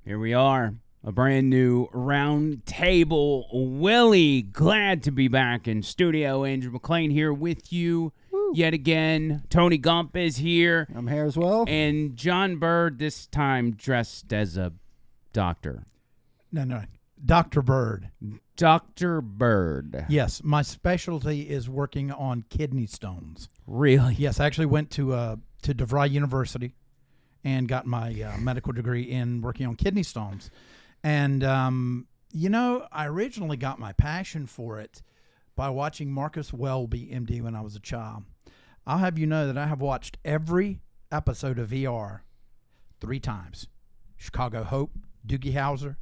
Here we are, a brand new round table. Willie, glad to be back in studio. Andrew McLean here with you yet again. Tony Gump is here. I'm here as well. And John Byrd, this time dressed as a doctor. No. Dr. Byrd. Dr. Byrd. Yes, my specialty is working on kidney stones. Really? Yes, I actually went to DeVry University and got my medical degree in working on kidney stones. And, I originally got my passion for it by watching Marcus Welby, MD, when I was a child. I'll have you know that I have watched every episode of VR 3 times. Chicago Hope, Doogie Howser.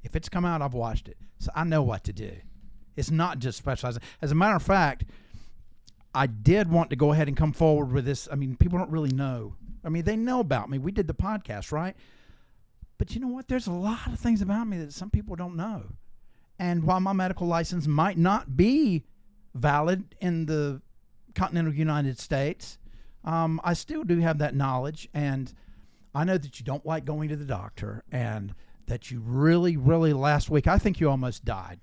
If it's come out, I've watched it. So I know what to do. It's not just specializing. As a matter of fact, I did want to go ahead and come forward with this. I mean, people don't really know. I mean, they know about me. We did the podcast, right? But you know what? There's a lot of things about me that some people don't know. And while my medical license might not be valid in the continental United States, I still do have that knowledge. And I know that you don't like going to the doctor and that you really, really last week, I think you almost died.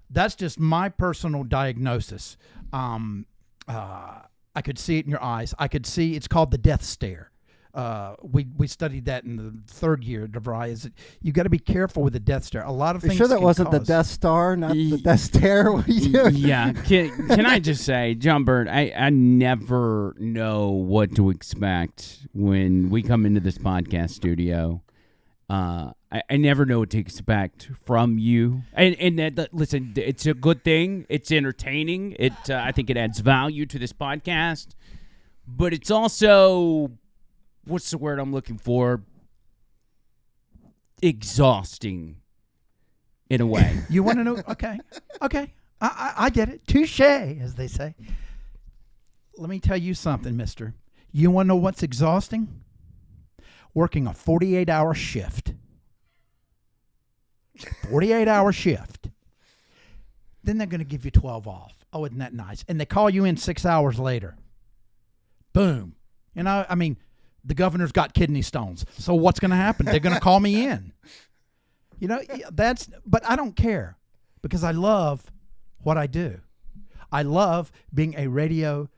That's just my personal diagnosis. I could see it in your eyes. I could see it's called the death stare. We studied that in the 3rd year. DeVry is you got to be careful with the death stare. A lot of things. Sure, that wasn't the Death Star, not the Death Stare. What are you doing? Yeah. Can I just say, John Byrd, I never know what to expect when we come into this podcast studio. I never know what to expect from you. And listen, it's a good thing. It's entertaining. I think it adds value to this podcast. But it's also, what's the word I'm looking for? Exhausting, in a way. You want to know? Okay. I get it. Touche, as they say. Let me tell you something, mister. You want to know what's exhausting? Working a 48-hour shift. 48-hour shift. Then they're going to give you 12 off. Oh, isn't that nice? And they call you in 6 hours later. Boom. The governor's got kidney stones. So what's going to happen? They're going to call me in. But I don't care because I love what I do. I love being a radio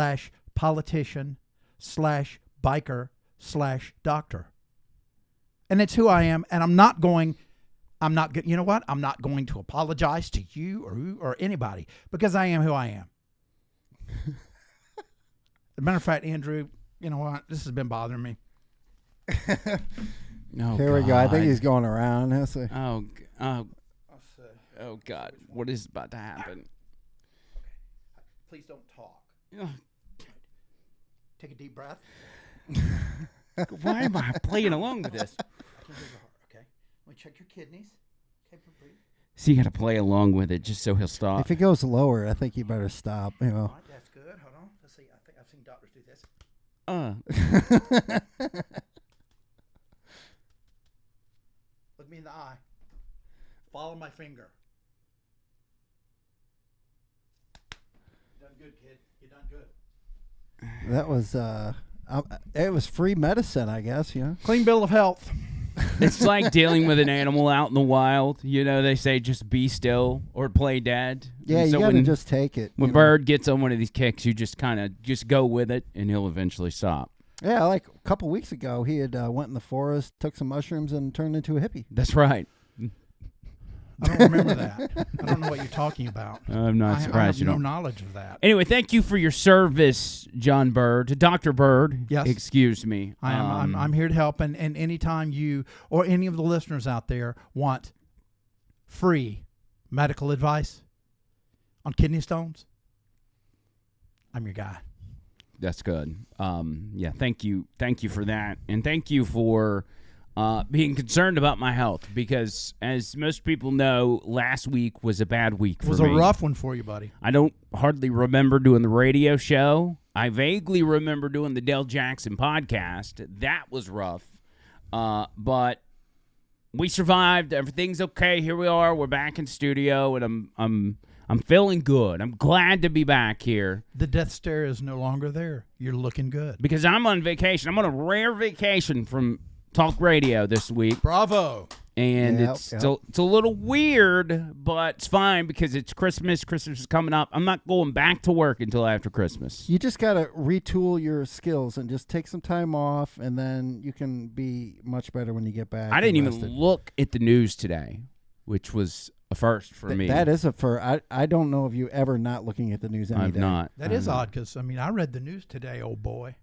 / politician / biker / doctor. And it's who I am. And you know what? I'm not going to apologize to you or anybody because I am who I am. As a matter of fact, Andrew, you know what? This has been bothering me. Here we go. I think he's going around. Oh, God. What is about to happen? Okay. Please don't talk. Take a deep breath. Why am I playing along with this? Okay. Let me check your kidneys. Okay, breathe. So you got to play along with it just so he'll stop. If it goes lower, I think you better stop. All right, that's good. Hold on. Let's see. I think I've seen doctors do this. Look me in the eye. Follow my finger. You done good, kid. You done good. That was it was free medicine, I guess. Clean bill of health. It's like dealing with an animal out in the wild. They say just be still or play dead. Yeah, you got to just take it. When Byrd gets on one of these kicks, you just kind of just go with it, and he'll eventually stop. Yeah, like a couple weeks ago, he had went in the forest, took some mushrooms, and turned into a hippie. That's right. I don't remember that. I don't know what you're talking about. I'm not surprised you don't. I have no knowledge of that. Anyway, thank you for your service, John Byrd. Dr. Byrd. Yes. Excuse me. I'm here to help. And anytime you or any of the listeners out there want free medical advice on kidney stones, I'm your guy. That's good. Yeah, thank you. Thank you for that. And thank you for being concerned about my health because, as most people know, last week was a bad week for me. It was a rough one for you, buddy. I don't hardly remember doing the radio show. I vaguely remember doing the Del Jackson podcast. That was rough. But we survived. Everything's okay. Here we are. We're back in studio, and I'm feeling good. I'm glad to be back here. The death stare is no longer there. You're looking good. Because I'm on vacation. I'm on a rare vacation from talk radio this week. Bravo. And it's a little weird, but it's fine because it's Christmas. Christmas is coming up. I'm not going back to work until after Christmas. You just got to retool your skills and just take some time off, and then you can be much better when you get back. I didn't even look at the news today, which was a first for me. That is a first. I don't know of you ever not looking at the news any I've day. not. That is odd because, I mean, I read the news today, old boy.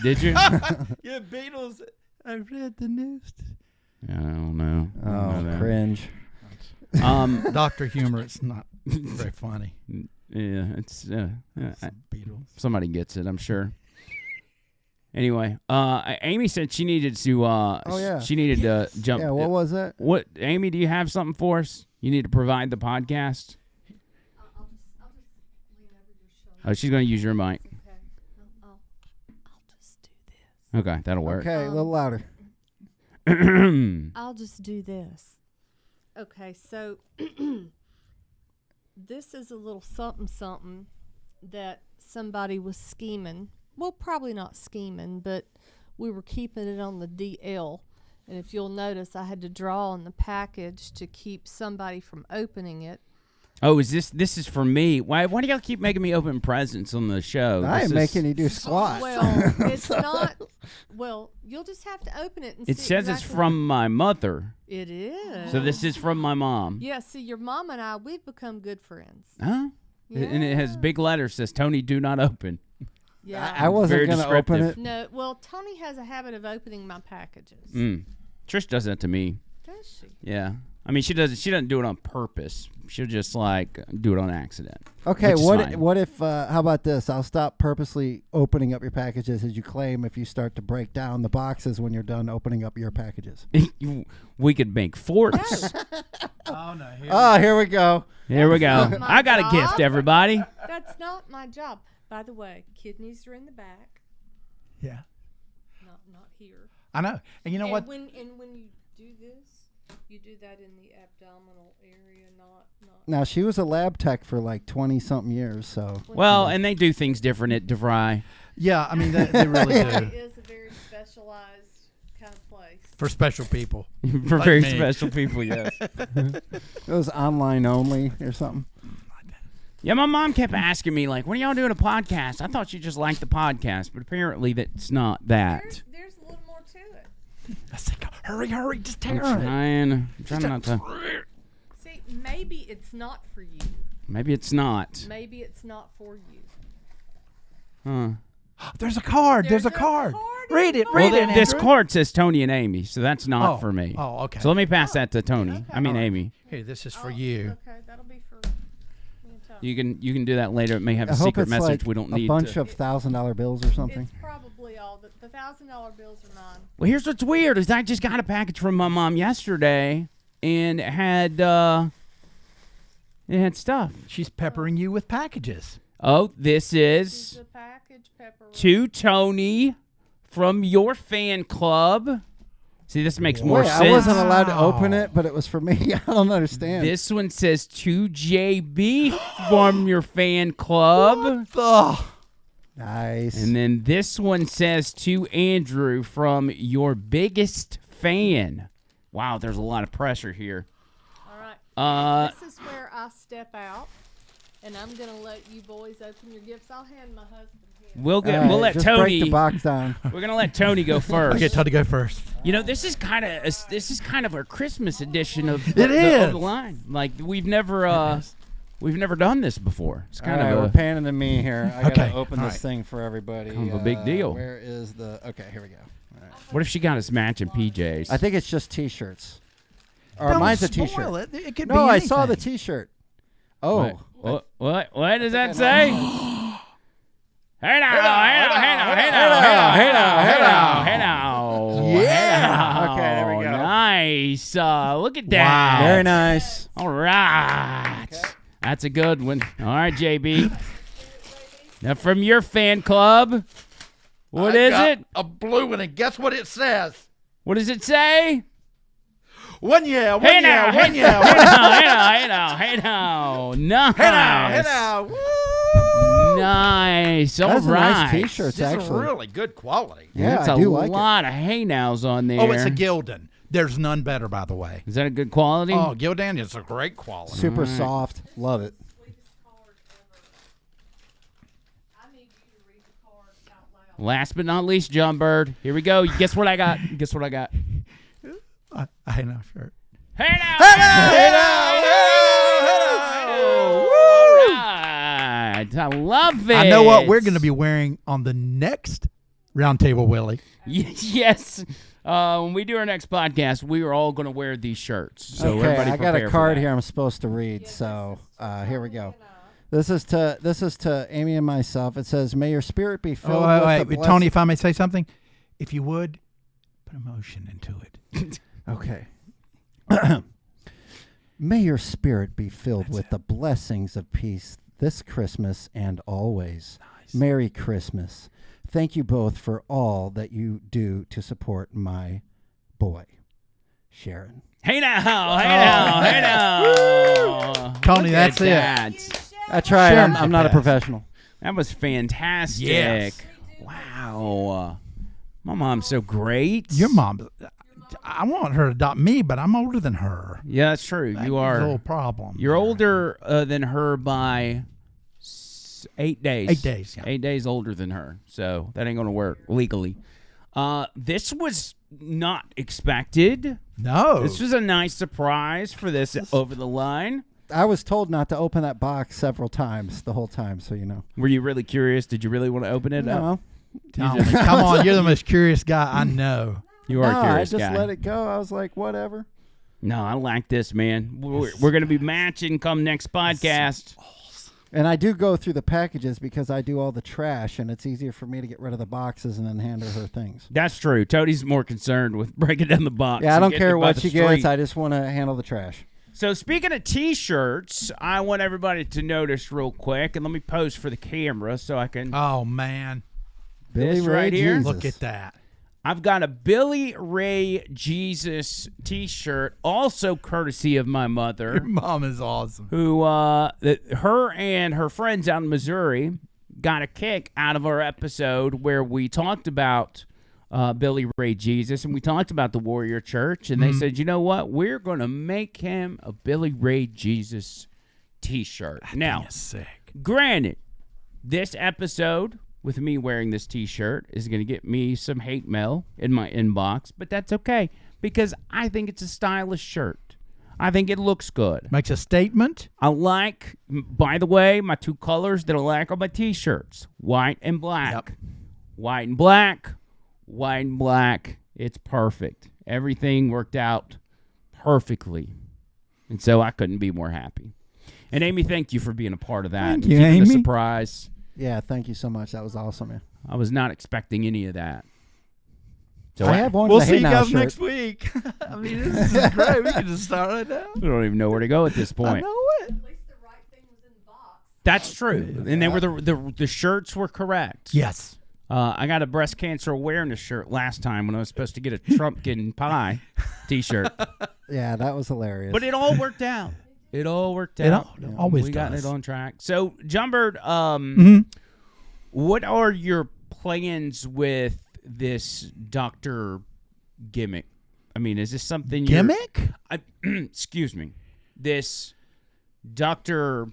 Did you? Yeah, Beatles. I read the news. I don't know. Oh, cringe. Dr. Humor, it's not very funny. Yeah, it's Beatles. somebody gets it, I'm sure. Anyway, Amy said she needed to. She needed to jump. Yeah, what was that? What, Amy? Do you have something for us? You need to provide the podcast. I'll just lean over your shoulder. Oh, she's going to use your mic. Okay. I'll just do this. Okay, that'll work. Okay, a little louder. I'll just do this. Okay, so this is a little something that somebody was scheming. Well, probably not scheming, but we were keeping it on the DL. And if you'll notice, I had to draw on the package to keep somebody from opening it. Oh, is this is for me? Why do y'all keep making me open presents on the show? I am making you do squats. Well, it's not. Well, you'll just have to open it and It see says it's from my mother. It is. So this is from my mom. Yeah, see, your mom and I, we've become good friends. Huh? Yeah. And it has big letters says Tony do not open. Yeah. I wasn't Very going to open descriptive. it. No, well, Tony has a habit of opening my packages. Trish does that to me. Does she? Yeah. I mean, she doesn't do it on purpose. She'll just like do it on accident. Okay, which is fine. what if how about this? I'll stop purposely opening up your packages as you claim if you start to break down the boxes when you're done opening up your packages. We could make forts. Oh, no. Here we go. Here we go. My I got job? a gift, everybody. That's not my job. By the way, kidneys are in the back, Yeah. not here. I know. And you know what? When you do this, you do that in the abdominal area, not. Now, she was a lab tech for like 20-something years, so. Well, and they do things different at DeVry. Yeah, I mean, they really It do. is a very specialized kind of place. For special people. For Like very me. special people, yes. It was online only or something. Yeah, my mom kept asking me, like, when are y'all doing a podcast? I thought she just liked the podcast, but apparently that's not that. There's a little more to it. I said, hurry, just tear I'm trying not to. See, maybe it's not for you. Maybe it's not. Maybe it's not for you. Huh. There's a card. There's a card card. Read it. Well, Read it. this Andrew. card says Tony and Amy, so that's not for me. Oh, okay. So let me pass that to Tony. Okay. I mean, All right. Amy. Here, this is for Oh, you. Okay, that'll be for me and Tony. You can do that later. It may have I a hope secret it's message like we don't a need. bunch to. of $1,000 bills or something. It's probably all the $1,000 bills are mine. Well, here's what's weird is I just got a package from my mom yesterday, and it had stuff. She's peppering you with packages. Oh, this This is is a package, Pepper. to Tony from your fan club. See, this makes more Wait, sense. I wasn't allowed to open it, but it was for me. I don't understand. This one says to JB from your fan club. Nice. And then this one says to Andrew from your biggest fan. Wow, there's a lot of pressure here. All right. This is where I step out, and I'm going to let you boys open your gifts. I'll hand my husband here. We'll All right, let just Tony. break the box down. We're gonna let Tony go first. Okay, Tony, go first. You know, this is kind of our Christmas edition of It of is. the line. Like we've never done this before. It's kind All right, of we're a panning to me here. I Okay, gotta open all this right. thing for everybody. Kind of a big deal. Where is the? Okay, here we go. All right. What if she got us matching PJs? I think it's just T-shirts. Or Don't mine's a spoil T-shirt. It could be No, I saw the anything. T-shirt. Oh, What does that say? Hey now, Yeah. Okay, there we go. Nice. Look at that. Wow. very nice. All right. That's a good one. All right, JB. Now from your fan club, what is it? A blue one, and guess what it says? What does it say? One year, Hey now, one hey year. now, hey now, hey now, hey now. Nice. Hey now. Woo! Nice. All That's a right. nice T-shirt. It's This is actually. really good quality. Yeah, That's I a do like it. lot of hay nows on there. Oh, it's a Gildan. There's none better, by the way. Is that a good quality? Oh, Gildan is a great quality. Super soft. Love it. Last but not least, John Byrd. Here we go. Guess what I got? Guess what I got? I know, sure. Hey now! Hey now! All right. I love it. I know what we're going to be wearing on the next Roundtable Willie. Yes. When we do our next podcast, we are all going to wear these shirts. So Okay, everybody I got prepare a for card that. here I'm supposed to read. So here we go. This is to Amy and myself. It says, "May your spirit be filled with the Wait, blessing." Tony, if I may say something, if you would, put emotion into it. Okay. May your spirit be filled with the blessings of peace this Christmas and always. Merry Christmas. Thank you both for all that you do to support my boy, Sharon. Hey now! Hey now! Hey now! Tony, Look that's at it. that. I tried. Sharon's I'm the not a best. professional. That was fantastic. Yes. Wow. My mom's so great. Your mom, I want her to adopt me, but I'm older than her. Yeah, that's true. That's You a are. little problem. You're older than her by 8 days. 8 days, yeah. 8 days older than her. So that ain't going to work legally. This was not expected. No. This was a nice surprise for this over the line. I was told not to open that box several times the whole time, so you know. Were you really curious? Did you really want to open it up? No, Tony, come on, you're the most curious guy I know. You are a I curious just guy. let it go. I was like, whatever. No, I like this, man. We're going to be matching come next podcast. And I do go through the packages because I do all the trash, and it's easier for me to get rid of the boxes and then hand her things. That's true. Tody's more concerned with breaking down the box. Yeah, I and don't getting care it by what the she street. gets. I just want to handle the trash. So speaking of T-shirts, I want everybody to notice real quick, and let me pose for the camera so I can. Oh, man. Billy This Ray right here? Jesus. Look at that. I've got a Billy Ray Jesus T-shirt, also courtesy of my mother, Your mom is awesome. who her and her friends out in Missouri got a kick out of our episode where we talked about Billy Ray Jesus, and we talked about the Warrior Church, and they said, you know what? We're going to make him a Billy Ray Jesus T-shirt. Now, That's sick. granted, this episode with me wearing this T-shirt is going to get me some hate mail in my inbox, but that's okay because I think it's a stylish shirt. I think it looks good. Makes a statement. I like, by the way, my two colors that I like on my T-shirts, white and black. Yep. White and black, white and black. It's perfect. Everything worked out perfectly. And so I couldn't be more happy. And Amy, thank you for being a part of that. Thank and you, keeping the Amy. surprise. Yeah, thank you so much. That was awesome, man. I was not expecting any of that. So I have one We'll of the see Hey you Now guys shirt. next week. I mean, this is great. We can just start right now. I don't even know where to go at this I point. know it. At least the right thing was in the box. That's true. And they were the shirts were correct. Yes. I got a breast cancer awareness shirt last time when I was supposed to get a Trumpkin pie T-shirt. Yeah, that was hilarious. But it all worked out. It all worked It out. always we got does. it on track. So, John Byrd, what are your plans with this doctor gimmick? I mean, is this something Gimmick? excuse me. This doctor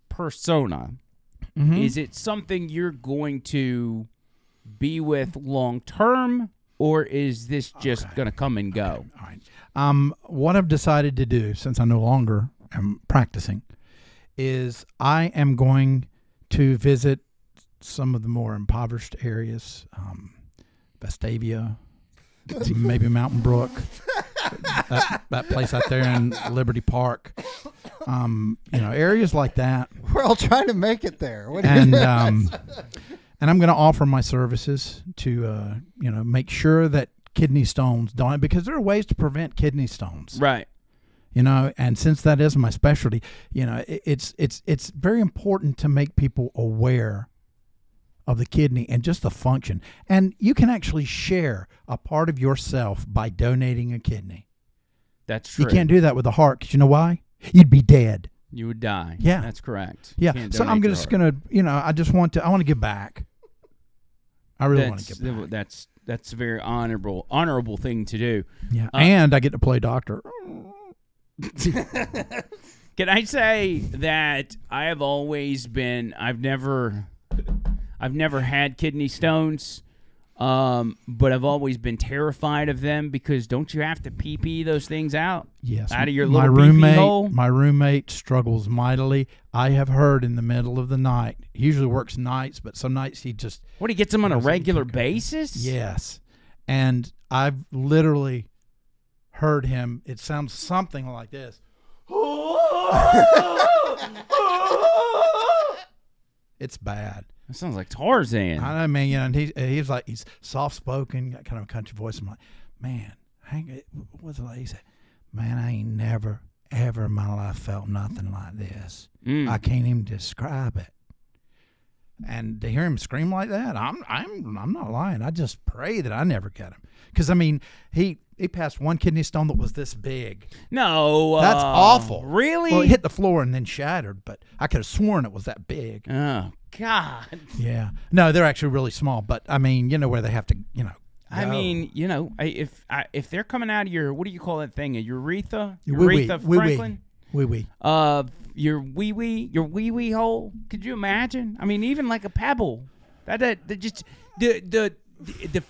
persona. Is it something you're going to be with long term, or is this just going to come and go? All right. What I've decided to do, since I no longer am practicing, is I am going to visit some of the more impoverished areas, Vestavia, maybe Mountain Brook, that place out there in Liberty Park, areas like that. we're all trying to make it there. What do you And and I'm going to offer my services to make sure that kidney stones don't, because there are ways to prevent kidney stones. Right. And since that is my specialty, it's very important to make people aware of the kidney and just the function. And you can actually share a part of yourself by donating a kidney. That's true. You can't do that with the heart, because you know why? You'd be dead. You would die. Yeah. That's correct. Yeah. Can't So donate I'm your just heart. gonna, I want to give back. I really want to give back. That's a very honorable thing to do. Yeah. And I get to play doctor. Can I say that I have always been? I've never had kidney stones, but I've always been terrified of them because don't you have to pee those things out? Yes. Out of your little pee hole. My roommate struggles mightily. I have heard in the middle of the night. He usually works nights, but some nights he just. What, he gets them on a regular basis? Yes, and I've literally heard him. It sounds something like this. It's bad. That sounds like Tarzan. I mean, and he's soft spoken, got kind of a country voice. I'm like, man, what's it like? He said, man, I ain't never ever in my life felt nothing like this. I can't even describe it. And to hear him scream like that, I'm not lying. I just pray that I never get him, because I mean he passed one kidney stone that was this big. No, That's awful. Really? Well, it hit the floor and then shattered, but I could have sworn it was that big. Oh God. Yeah. No, they're actually really small, but I mean, where they have to, I go. mean, if they're coming out of your, what do you call that thing? A urethra? Wee-wee. Urethra, Franklin? Wee-wee. Your wee-wee hole. Could you imagine? I mean, even like a pebble. That just the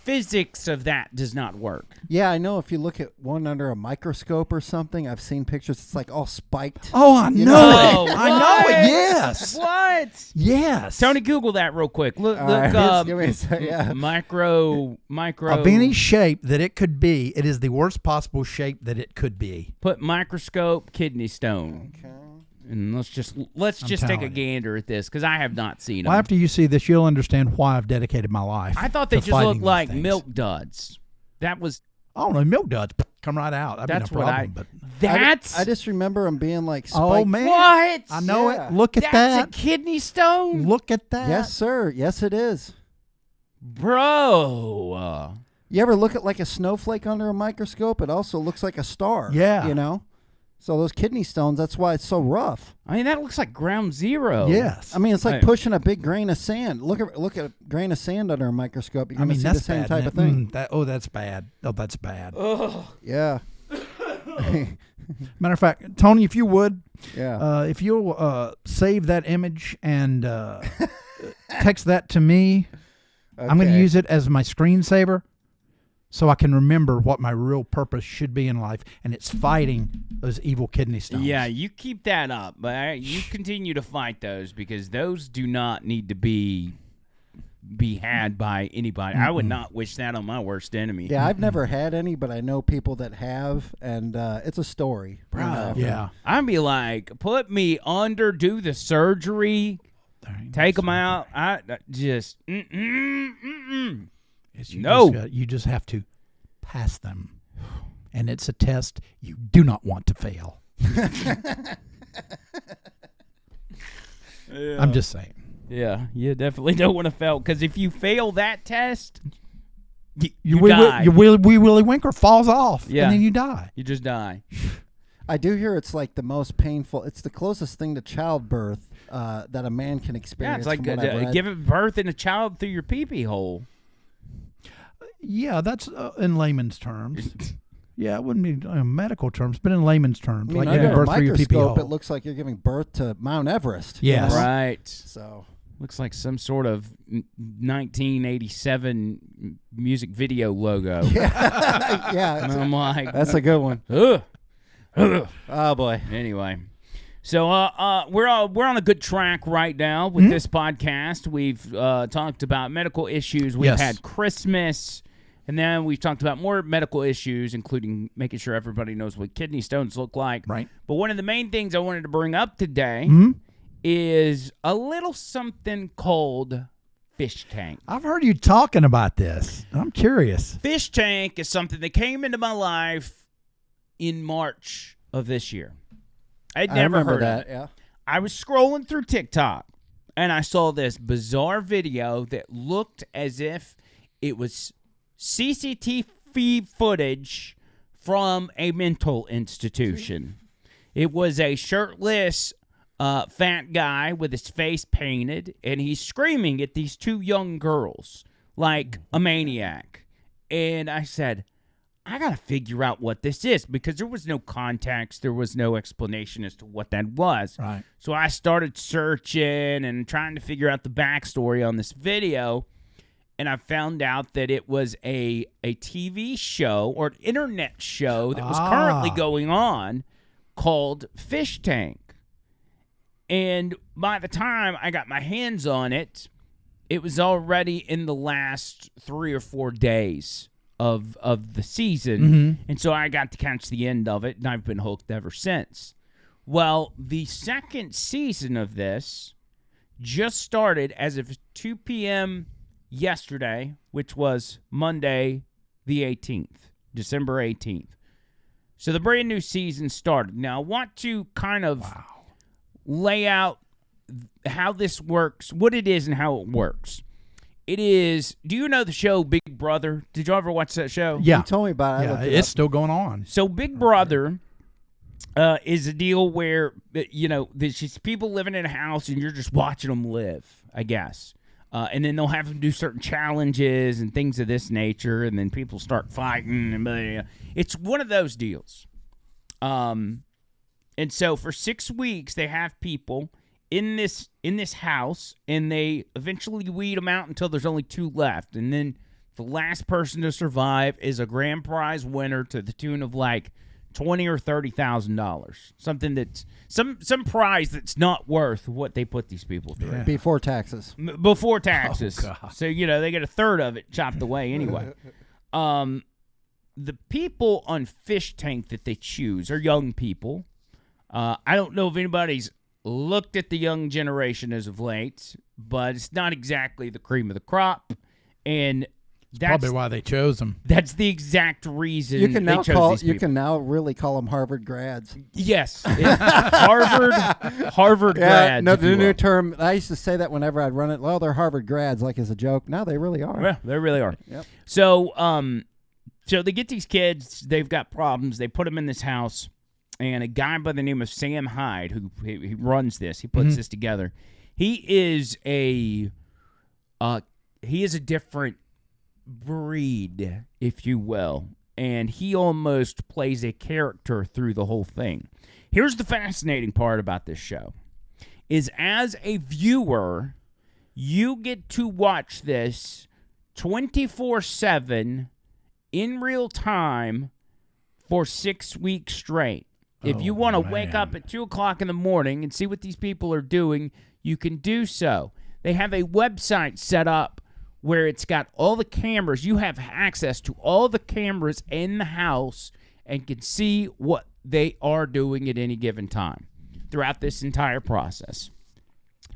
physics of that does not work. Yeah, I know. If you look at one under a microscope or something, I've seen pictures. It's like all spiked. Oh, I know know? it. I know it. Yes. What? Yes. Tony, Google that real quick. Look, All right. up Give me a sec, yeah. micro. Of any shape that it could be, it is the worst possible shape that it could be. Put microscope kidney stone. Okay. And let's just take a telling you. gander at this, because I have not seen them. Well, after you see this, you'll understand why I've dedicated my life. I thought they to just fighting looked these like things. milk duds. That was Oh no, milk duds come right out. That'd that's be no what problem. But that's I just remember them being like spiked. oh man, what I know Yeah. it. Look at that's that. a kidney stone, Look at that. Yes, sir. Yes, it is. bro. You ever look at like a snowflake under a microscope? It also looks like a star. Yeah. So those kidney stones, that's why it's so rough. I mean, that looks like ground zero. Yes. I mean, it's like Hey. pushing a big grain of sand. Look at a grain of sand under a microscope. You're I going to mean, see that's the same bad, type isn't of it? thing. That's bad. Oh, that's bad. Yeah. Matter of fact, Tony, if you would, Yeah. if you'll save that image and text that to me, I'm going to Okay. use it as my screensaver so I can remember what my real purpose should be in life, and it's fighting those evil kidney stones. Yeah, you keep that up, but you continue to fight those, because those do not need to be had by anybody. I would not wish that on my worst enemy. Yeah, I've never had any, but I know people that have, and it's a story. Bro. Yeah. I'd be like, put me under, do the surgery, take them out. I just You just have to pass them, and it's a test you do not want to fail. I'm just saying. Yeah, you definitely don't want to fail, because if you fail that test, Your die. wee willy winker falls off, Yeah. and then you die. you just die. I do hear it's like the most painful. It's the closest thing to childbirth that a man can Yeah, experience. it's like from what I've read. giving birth in a child through your pee-pee hole. Yeah, that's in layman's terms. Yeah, it wouldn't be medical terms, but in layman's terms, I mean, like under giving a birth through your pee-pee microscope, hole. it looks like you're giving birth to Mount Everest. Yes. Right. So Looks like some sort of 1987 music video logo. yeah, And I'm like, that's a good one. ugh. Ugh. Oh boy. Anyway, so we're on a good track right now with this podcast. We've talked about medical issues. We've Yes. had Christmas, and then we've talked about more medical issues, including making sure everybody knows what kidney stones look like. Right. But one of the main things I wanted to bring up today is a little something called fish tank. I've heard you talking about this. I'm curious. Fish tank is something that came into my life in March of this year. I'd I never remember heard that. of it. Yeah. I was scrolling through TikTok, and I saw this bizarre video that looked as if it was CCTV footage from a mental institution. It was a shirtless fat guy with his face painted, and he's screaming at these two young girls like a maniac. And I said, I got to figure out what this is, because there was no context. There was no explanation as to what that was. Right. So I started searching and trying to figure out the backstory on this video, and I found out that it was a TV show or an internet show that was currently going on called Fish Tank. And by the time I got my hands on it, it was already in the last 3 or 4 days of the season. Mm-hmm. And so I got to catch the end of it, and I've been hooked ever since. Well, the second season of this just started as of 2 p.m. yesterday, which was Monday the 18th, December 18th. So the brand new season started. Now, I want to kind of lay out how this works, what it is and how it works. It is, do you know the show Big Brother? Did you ever watch that show? Yeah. You told me about it. I Yeah, looked it it's up. still going on. So Big Brother is a deal where, there's just people living in a house and you're just watching them live, I guess. And then they'll have them do certain challenges and things of this nature, and then people start fighting. And it's one of those deals. And so for 6 weeks, they have people in this house, and they eventually weed them out until there's only 2 left. And then the last person to survive is a grand prize winner to the tune of like $20,000 or $30,000. Something that's some prize that's not worth what they put these people through. Yeah. Before taxes. Before taxes. Oh, God. So, they get a third of it chopped away anyway. The people on Fish Tank that they choose are young people. I don't know if anybody's looked at the young generation as of late, but it's not exactly the cream of the crop. And that's Probably why they chose them. That's the exact reason You can they now chose these people. now really call them Harvard grads. Yes. Harvard grads. No, if you the new will. term. I used to say that whenever I'd run it. Well, they're Harvard grads, like as a joke. No, they really are. Well, they really are. Yep. So, so they get these kids. They've got problems. They put them in this house, and a guy by the name of Sam Hyde, who he runs this, he puts this together. He is a different breed, if you will, and he almost plays a character through the whole thing. Here's the fascinating part about this show, is as a viewer, you get to watch this 24/7 in real time for 6 weeks straight. If you want to wake up at 2 o'clock in the morning and see what these people are doing, you can do so. They have a website set up where it's got all the cameras. You have access to all the cameras in the house and can see what they are doing at any given time throughout this entire process.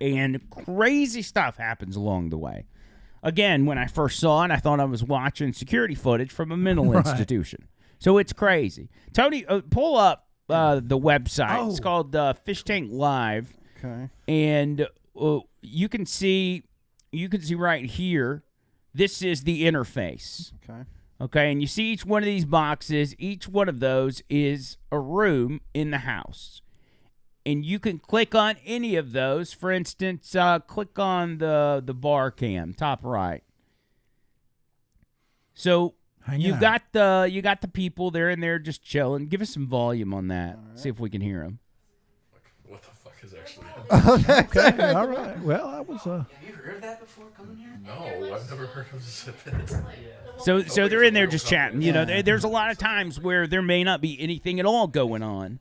And crazy stuff happens along the way. Again, when I first saw it, I thought I was watching security footage from a mental institution. So it's crazy. Tony, pull up the website. It's called Fish Tank Live. Okay. And you can see right here, this is the interface. Okay, and you see each one of these boxes. Each one of those is a room in the house. And you can click on any of those. For instance, click on the bar cam, top right. So you got the people there and they're just chilling. Give us some volume on that. Right. See if we can hear them. What the fuck is actually Okay, all right. Well, that was Have you heard that before coming here? No, I've never heard of this. So they're in there just chatting. There's a lot of times where there may not be anything at all going on.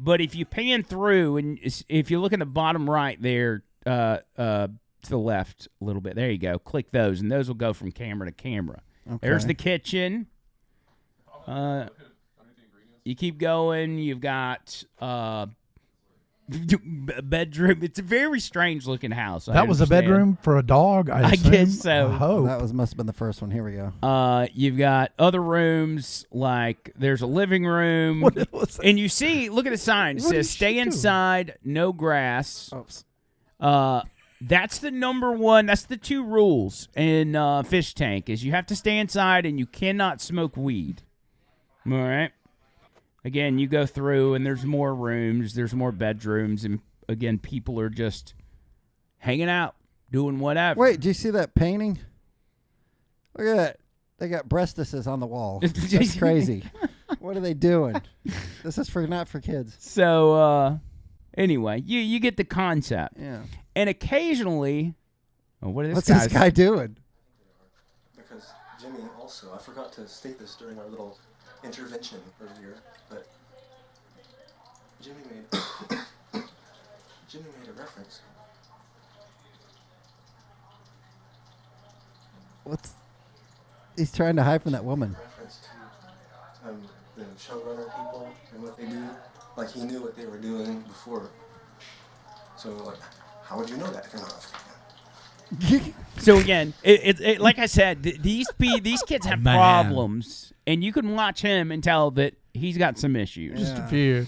But if you pan through and if you look in the bottom right there, to the left a little bit, there you go. Click those, and those will go from camera to camera. Okay. There's the kitchen. You keep going. You've got bedroom. It's a very strange looking house. that was a bedroom for a dog. I guess so. I hope. That must have been the first one. Here we go. You've got other rooms, like there's a living room. What was that? And you see, look at the sign. It says, stay inside, no grass. Oops. That's the number one. That's the 2 rules in Fish Tank is you have to stay inside and you cannot smoke weed. All right. Again, you go through and there's more rooms, there's more bedrooms, and again, people are just hanging out, doing whatever. Wait, do you see that painting? Look at that. They got breastises on the wall. That's crazy. What are they doing? This is not for kids. So, anyway, you get the concept. Yeah. And occasionally, What's this guy doing? Because Jimmy also, I forgot to state this during our little intervention earlier, but Jimmy made a reference. He's trying to hide from that woman. Reference to the showrunner people and what they do. Like he knew what they were doing before. So like, how would you know that if you're not a fan? So again, it like I said, these kids have problems, and you can watch him and tell that he's got some issues. Just a few.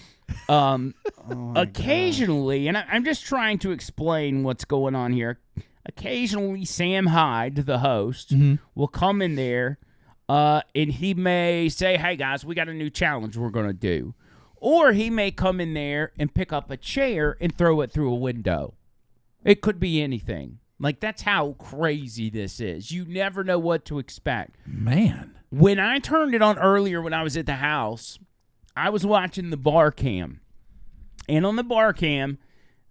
Occasionally, and I'm just trying to explain what's going on here. Occasionally, Sam Hyde, the host, will come in there, and he may say, "Hey guys, we got a new challenge we're going to do," or he may come in there and pick up a chair and throw it through a window. It could be anything. Like, that's how crazy this is. You never know what to expect. Man. When I turned it on earlier when I was at the house, I was watching the bar cam. And on the bar cam,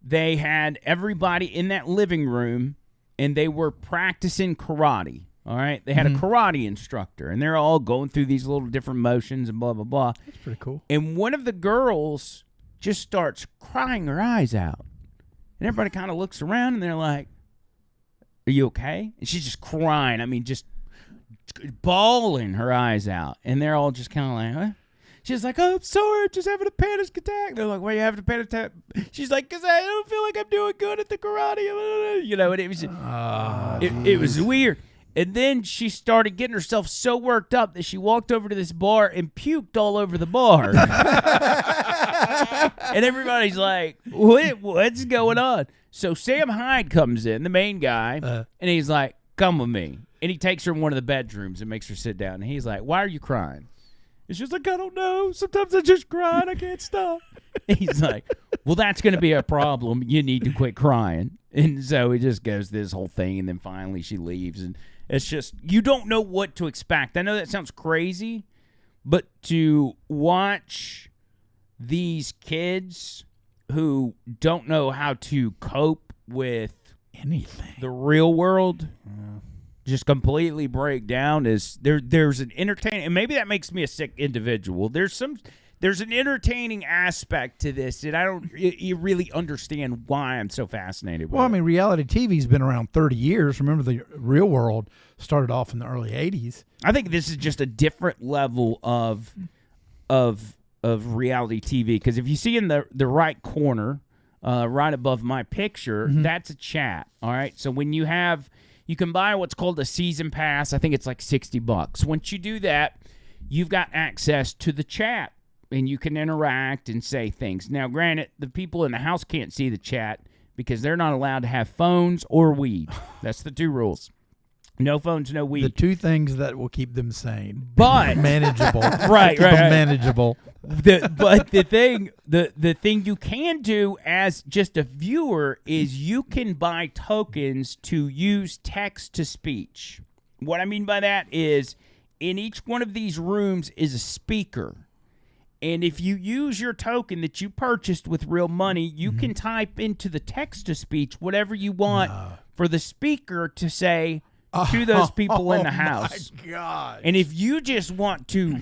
they had everybody in that living room, and they were practicing karate. All right? They had a karate instructor, and they're all going through these little different motions and blah, blah, blah. That's pretty cool. And one of the girls just starts crying her eyes out. And everybody kind of looks around, and they're like, "Are you okay?" And she's just crying. I mean, just bawling her eyes out. And they're all just kind of like, "Huh?" She's like, "Oh, I'm sorry, I'm just having a panic attack." They're like, "Why are you having a panic attack?" She's like, "Because I don't feel like I'm doing good at the karate." You know, and it was, it was weird. And then she started getting herself so worked up that she walked over to this bar and puked all over the bar. And everybody's like, what's going on? So Sam Hyde comes in, the main guy, and he's like, "Come with me." And he takes her in one of the bedrooms and makes her sit down. And he's like, "Why are you crying?" And she's like, "I don't know. Sometimes I just cry and I can't stop." And he's like, "Well, that's going to be a problem. You need to quit crying." And so it just goes this whole thing. And then finally she leaves. And it's just, you don't know what to expect. I know that sounds crazy, but to watch these kids who don't know how to cope with anything, the real world, just completely break down is there's an entertaining, and maybe that makes me a sick individual. There's an entertaining aspect to this, and I don't really understand why I'm so fascinated with Well, I it. mean, reality TV's been around 30 years. Remember, the real world started off in the early 80s. I think this is just a different level of reality TV, because if you see in the right corner, right above my picture, that's a chat. All right, so when you can buy what's called a season pass. I think it's like $60. Once you do that, you've got access to the chat, and you can interact and say things. Now, granted, the people in the house can't see the chat because they're not allowed to have phones or weed. That's the two rules. No phones, no weed. The two things that will keep them sane. But manageable. right. Manageable. But the thing you can do as just a viewer is you can buy tokens to use text to speech. What I mean by that is in each one of these rooms is a speaker. And if you use your token that you purchased with real money, you can type into the text to speach whatever you want for the speaker to say to those people in the house. Oh, my God. And if you just want to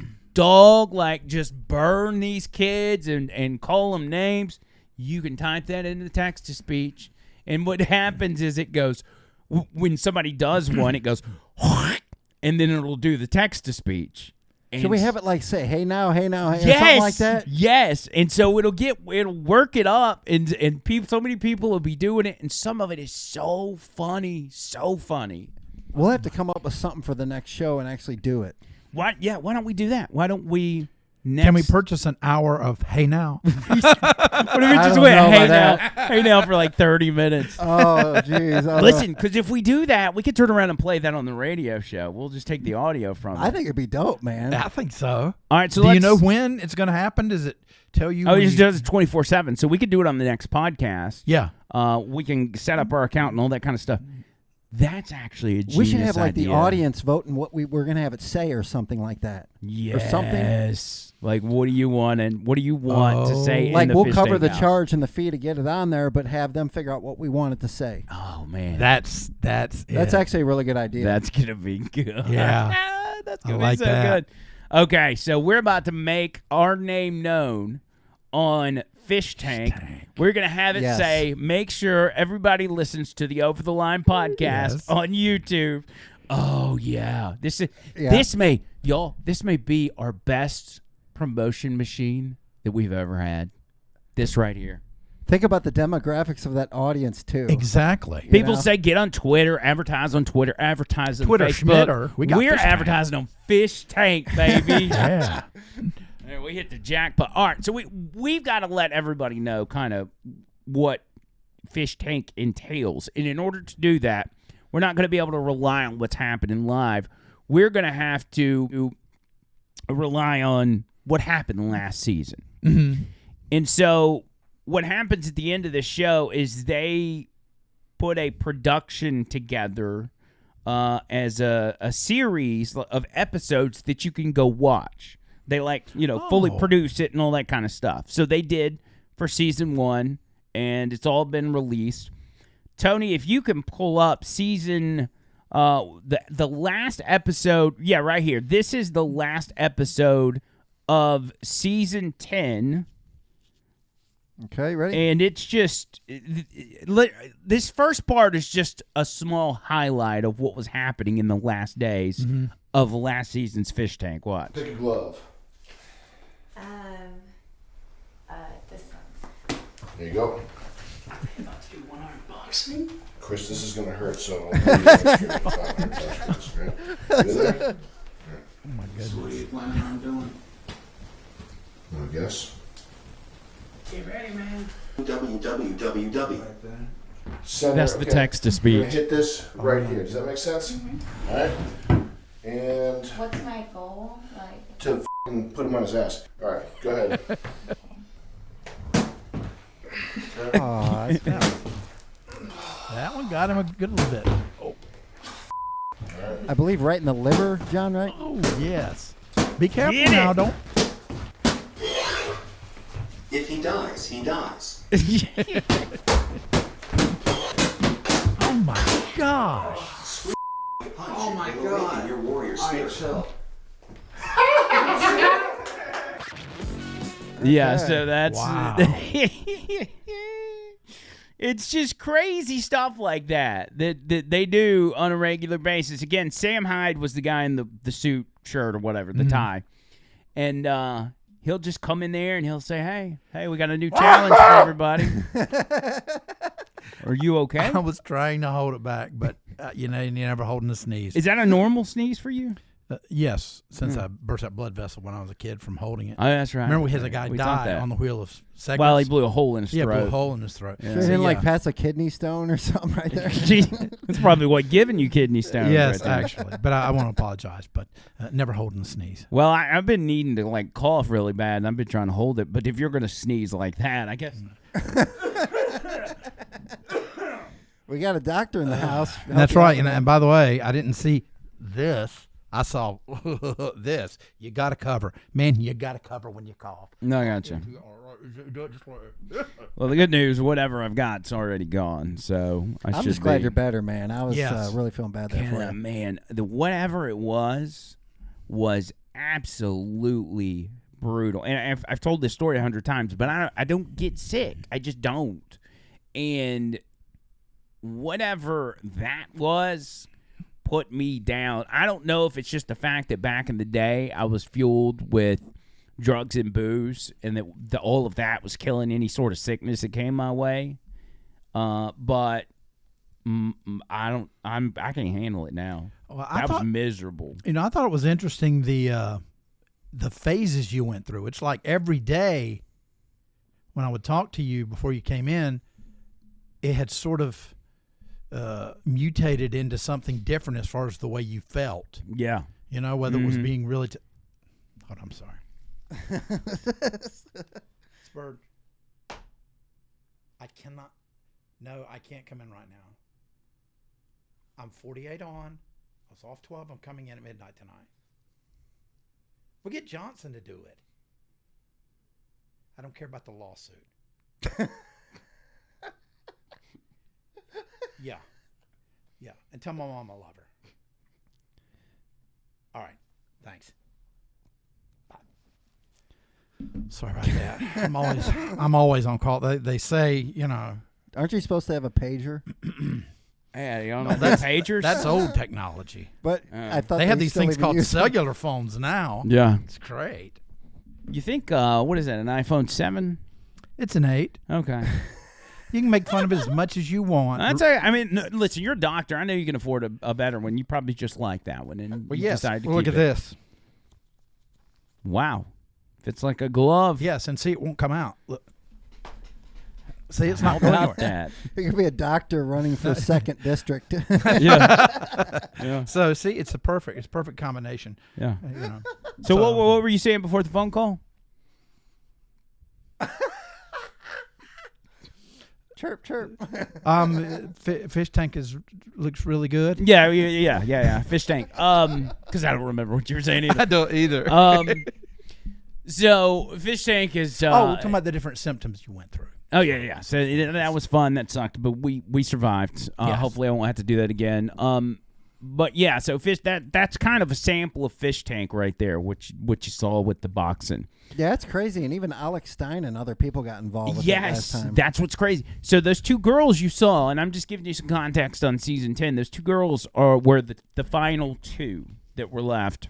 just burn these kids and call them names, you can type that into the text to speech. And what happens is it goes, when somebody does one, it goes, and then it'll do the text to speech. And Can we have it like say, "Hey now, hey now, hey," yes, or something like that? Yes. And so it'll work it up, and people, so many people will be doing it, and some of it is so funny, so funny. We'll have to come up with something for the next show and actually do it. Why don't we do that? Why don't we Can we purchase an hour of Hey Now? What if we just don't went know hey about now, hey now for like 30 minutes? Oh, jeez. Listen, because if we do that, we could turn around and play that on the radio show. We'll just take the audio from it. I think it'd be dope, man. I think so. All right, so Do you let's- know when it's going to happen? Does it tell you? Oh, when it you- just does it 24/7, so we could do it on the next podcast. Yeah. We can set up our account and all that kind of stuff. That's actually a genius We should have like idea. the audience vote and what we're going to have it say or something like that. Yes. Or something. Like, what do you want and what do you want to say? Like in the we'll fish cover tank the house? charge and the fee to get it on there, but have them figure out what we want it to say. Oh man, That's That's it. actually a really good idea. that's gonna be good. Yeah. That's I gonna like be so that. good. Okay, so we're about to make our name known on Fish Tank. We're gonna have it Yes. say, "Make sure everybody listens to the Over the Line podcast Yes. on YouTube." Oh yeah, this Yeah. this may be our best promotion machine that we've ever had. This right here. Think about the demographics of that audience too. Exactly. People know? say get on Twitter, advertise on Twitter, advertise on Twitter Facebook. Schmitter. We got We're Fish Tank. advertising on Fish Tank, baby. Yeah. And we hit the jackpot. All right, so we've got to let everybody know kind of what Fish Tank entails. And in order to do that, we're not going to be able to rely on what's happening live. We're going to have to rely on what happened last season. Mm-hmm. And so what happens at the end of the show is they put a production together as a series of episodes that you can go watch. They fully produce it and all that kind of stuff. So they did for season 1, and it's all been released. Tony, if you can pull up season the last episode, yeah, right here. This is the last episode of season 10. Okay, ready? And it's just this first part is just a small highlight of what was happening in the last days of last season's Fish Tank. Watch. Pick a glove. This one. There you go. About to do 1-arm boxing. Chris, this is going to hurt, so I'll give you extra $500 for this, right? You there? Oh my What are goodness. you planning on doing? Want to guess? Get ready, man. www. Center, That's the okay. text to You're speech. going to hit this right here. Does that make sense? All right. And What's my goal? Like, to f***ing put him on his ass. All right, go ahead. Aw, that's- That one got him a good little bit. I believe right in the liver, John, right? Oh, yes. Be careful Get now. it. Don't. If he dies, he dies. Oh, my gosh. Oh my God. Your warrior All right, spirit. chill. Yeah, Okay. so that's Wow. it's just crazy stuff like that they do on a regular basis. Again, Sam Hyde was the guy in the suit shirt or whatever, the tie. And he'll just come in there and he'll say, hey, we got a new challenge for everybody. Are you okay? I was trying to hold it back, but, you're never holding a sneeze. Is that a normal sneeze for you? Yes, since I burst that blood vessel when I was a kid from holding it. Oh, that's right. Remember we had a guy We thought die that. on the wheel of segments? Well, he blew a hole in his Yeah, throat. blew a hole in his throat. Yeah. He So, didn't like yeah. pass a kidney stone or something right there. Gee, that's probably what giving you kidney stones. Yes, right there. actually. But I want to apologize, but never holding a sneeze. Well, I've been needing to like cough really bad, and I've been trying to hold it. But if you're going to sneeze like that, I guess. We got a doctor in the house. That's right. And by the way, I didn't see this. I saw this. You got to cover. Man, you got to cover when you cough. No, I gotcha. Well, the good news, whatever I've got's already gone, so I I'm should just glad be. you're better, man. I was Yes. really feeling bad there for Yeah, you. man, the whatever it was absolutely brutal. And I've told this story 100 times, but I don't get sick. I just don't. And whatever that was put me down. I don't know if it's just the fact that back in the day I was fueled with drugs and booze, and that all of that was killing any sort of sickness that came my way. But I can't handle it now. Well, That was miserable. I thought it was interesting the phases you went through. It's like every day when I would talk to you before you came in, it had sort of mutated into something different as far as the way you felt. Yeah. You know, whether it was being really... Hold on, I'm sorry. Byrd. I cannot... No, I can't come in right now. I'm 48 on. I was off 12. I'm coming in at midnight tonight. We'll get Johnson to do it. I don't care about the lawsuit. Yeah. Yeah. And tell my mom I love her. All right. Thanks. Bye. Sorry about that. I'm always on call. They say, you know. Aren't you supposed to have a pager? Yeah, you don't know the pagers? That's old technology. But I thought they have these still things even called use them. cellular phones now. Yeah. It's great. You think, what is that, an iPhone 7? It's an 8. Okay. You can make fun of it as much as you want. I mean, no, listen, you're a doctor. I know you can afford a better one. You probably just like that one. And Well, you yes. decided to Well, look keep at it. this. Wow. Fits like a glove. Yes, and see, it won't come out. Look. See, it's How not going about anywhere. that? You could be a doctor running for 2nd district. Yeah. So, see, it's a perfect combination. Yeah. You know. So what were you saying before the phone call? Chirp, chirp. Fish tank looks really good. Yeah. Fish tank. Because I don't remember what you were saying either. I don't either. So fish tank is. we're talking about the different symptoms you went through. Oh yeah. So that was fun. That sucked, but we survived. Yes. Hopefully, I won't have to do that again. But yeah, so fish that's kind of a sample of fish tank right there, which you saw with the boxing. Yeah, it's crazy. And even Alex Stein and other people got involved with it last time. That's what's crazy. So those two girls you saw, and I'm just giving you some context on season 10. Those two girls were the final two that were left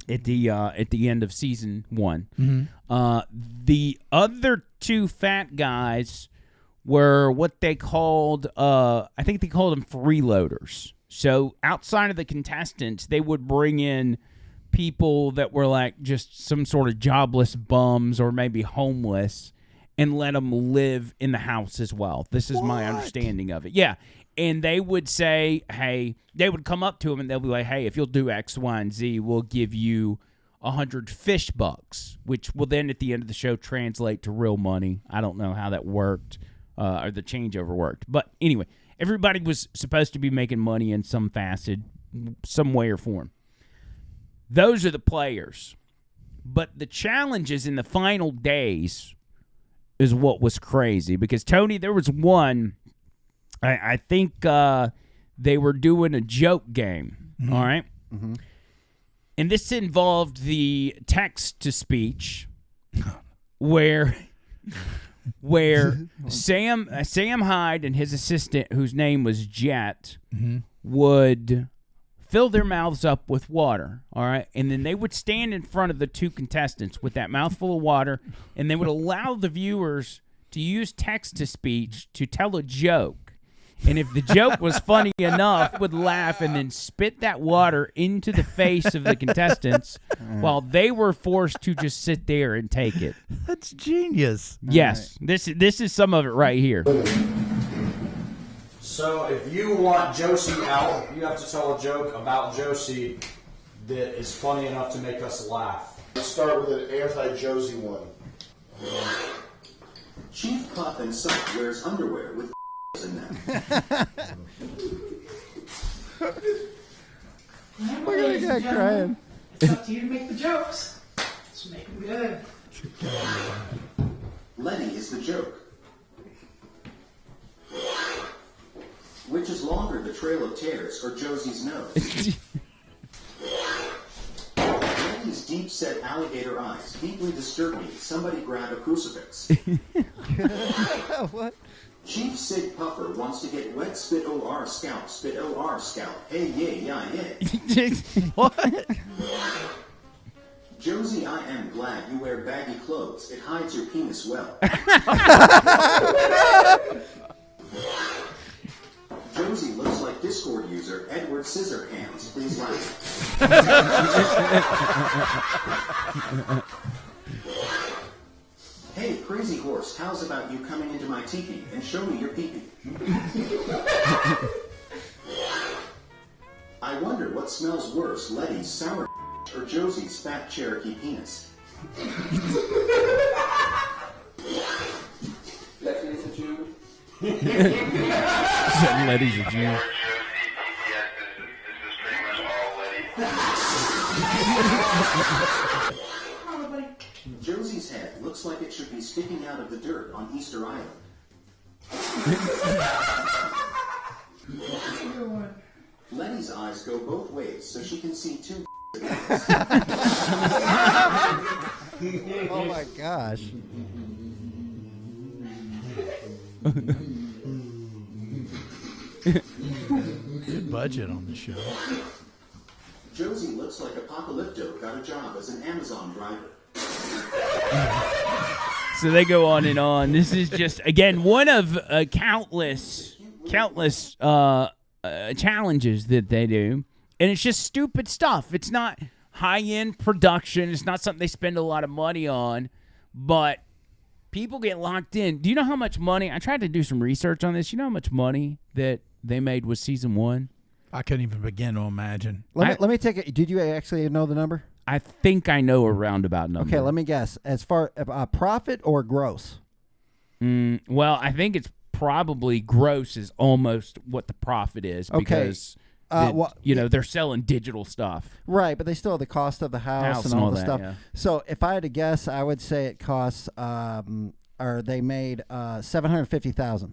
at the end of season 1. Mm-hmm. The other two fat guys were what they called I think they called them freeloaders. So outside of the contestants, they would bring in people that were like just some sort of jobless bums or maybe homeless and let them live in the house as well. This is my understanding of it. Yeah. And they would say, hey, they would come up to them and they'll be like, hey, if you'll do X, Y, and Z, we'll give you 100 fish bucks, which will then at the end of the show translate to real money. I don't know how that worked or the changeover worked. But anyway, everybody was supposed to be making money in some facet, some way or form. Those are the players. But the challenges in the final days is what was crazy. Because, Tony, there was one, I think they were doing a joke game, all right? Mm-hmm. And this involved the text-to-speech where Sam Hyde and his assistant, whose name was Jet, would fill their mouths up with water, all right? And then they would stand in front of the two contestants with that mouthful of water, and they would allow the viewers to use text-to-speech to tell a joke. And if the joke was funny enough, would laugh and then spit that water into the face of the contestants while they were forced to just sit there and take it. That's genius. Yes, this is some of it right here. So if you want Josie out, you have to tell a joke about Josie that is funny enough to make us laugh. Let's start with an anti-Josie one. Chief Puffin Suck wears underwear with in them. Look at the guy crying. It's up to you to make the jokes. Let's make them good. Lenny is the joke. Which is longer, the trail of tears or Josie's nose? Lenny's deep-set alligator eyes deeply disturb me. Somebody grab a crucifix. What? Chief Sig Puffer wants to get wet spit OR scalp, spit OR scalp. Hey, yay, yay. What? Josie, I am glad you wear baggy clothes. It hides your penis well. Josie looks like this Discord user Edward Scissorhands. Please like. Hey, Crazy Horse, how's about you coming into my teepee and show me your peepee? I wonder what smells worse, Letty's sour or Josie's fat Cherokee penis. Ladies and gentlemen. Ladies and gentlemen. Josie's head looks like it should be sticking out of the dirt on Easter Island. Letty's eyes go both ways so she can see two. Oh my gosh. Good budget on the show. Josie looks like Apocalypto got a job as an Amazon driver. So they go on and on. This is just, again, one of countless challenges that they do. And it's just stupid stuff. It's not high-end production. It's not something they spend a lot of money on. But people get locked in. Do you know how much money? I tried to do some research on this. You know how much money that they made with season 1? I couldn't even begin to imagine. Let me take it. Did you actually know the number? I think I know a roundabout number. Okay, let me guess. As far profit or gross? Well, I think it's probably gross is almost what the profit is because they're selling digital stuff. Right, but they still have the cost of the house and all the that, stuff. Yeah. So if I had to guess, I would say it costs or they made $750,000.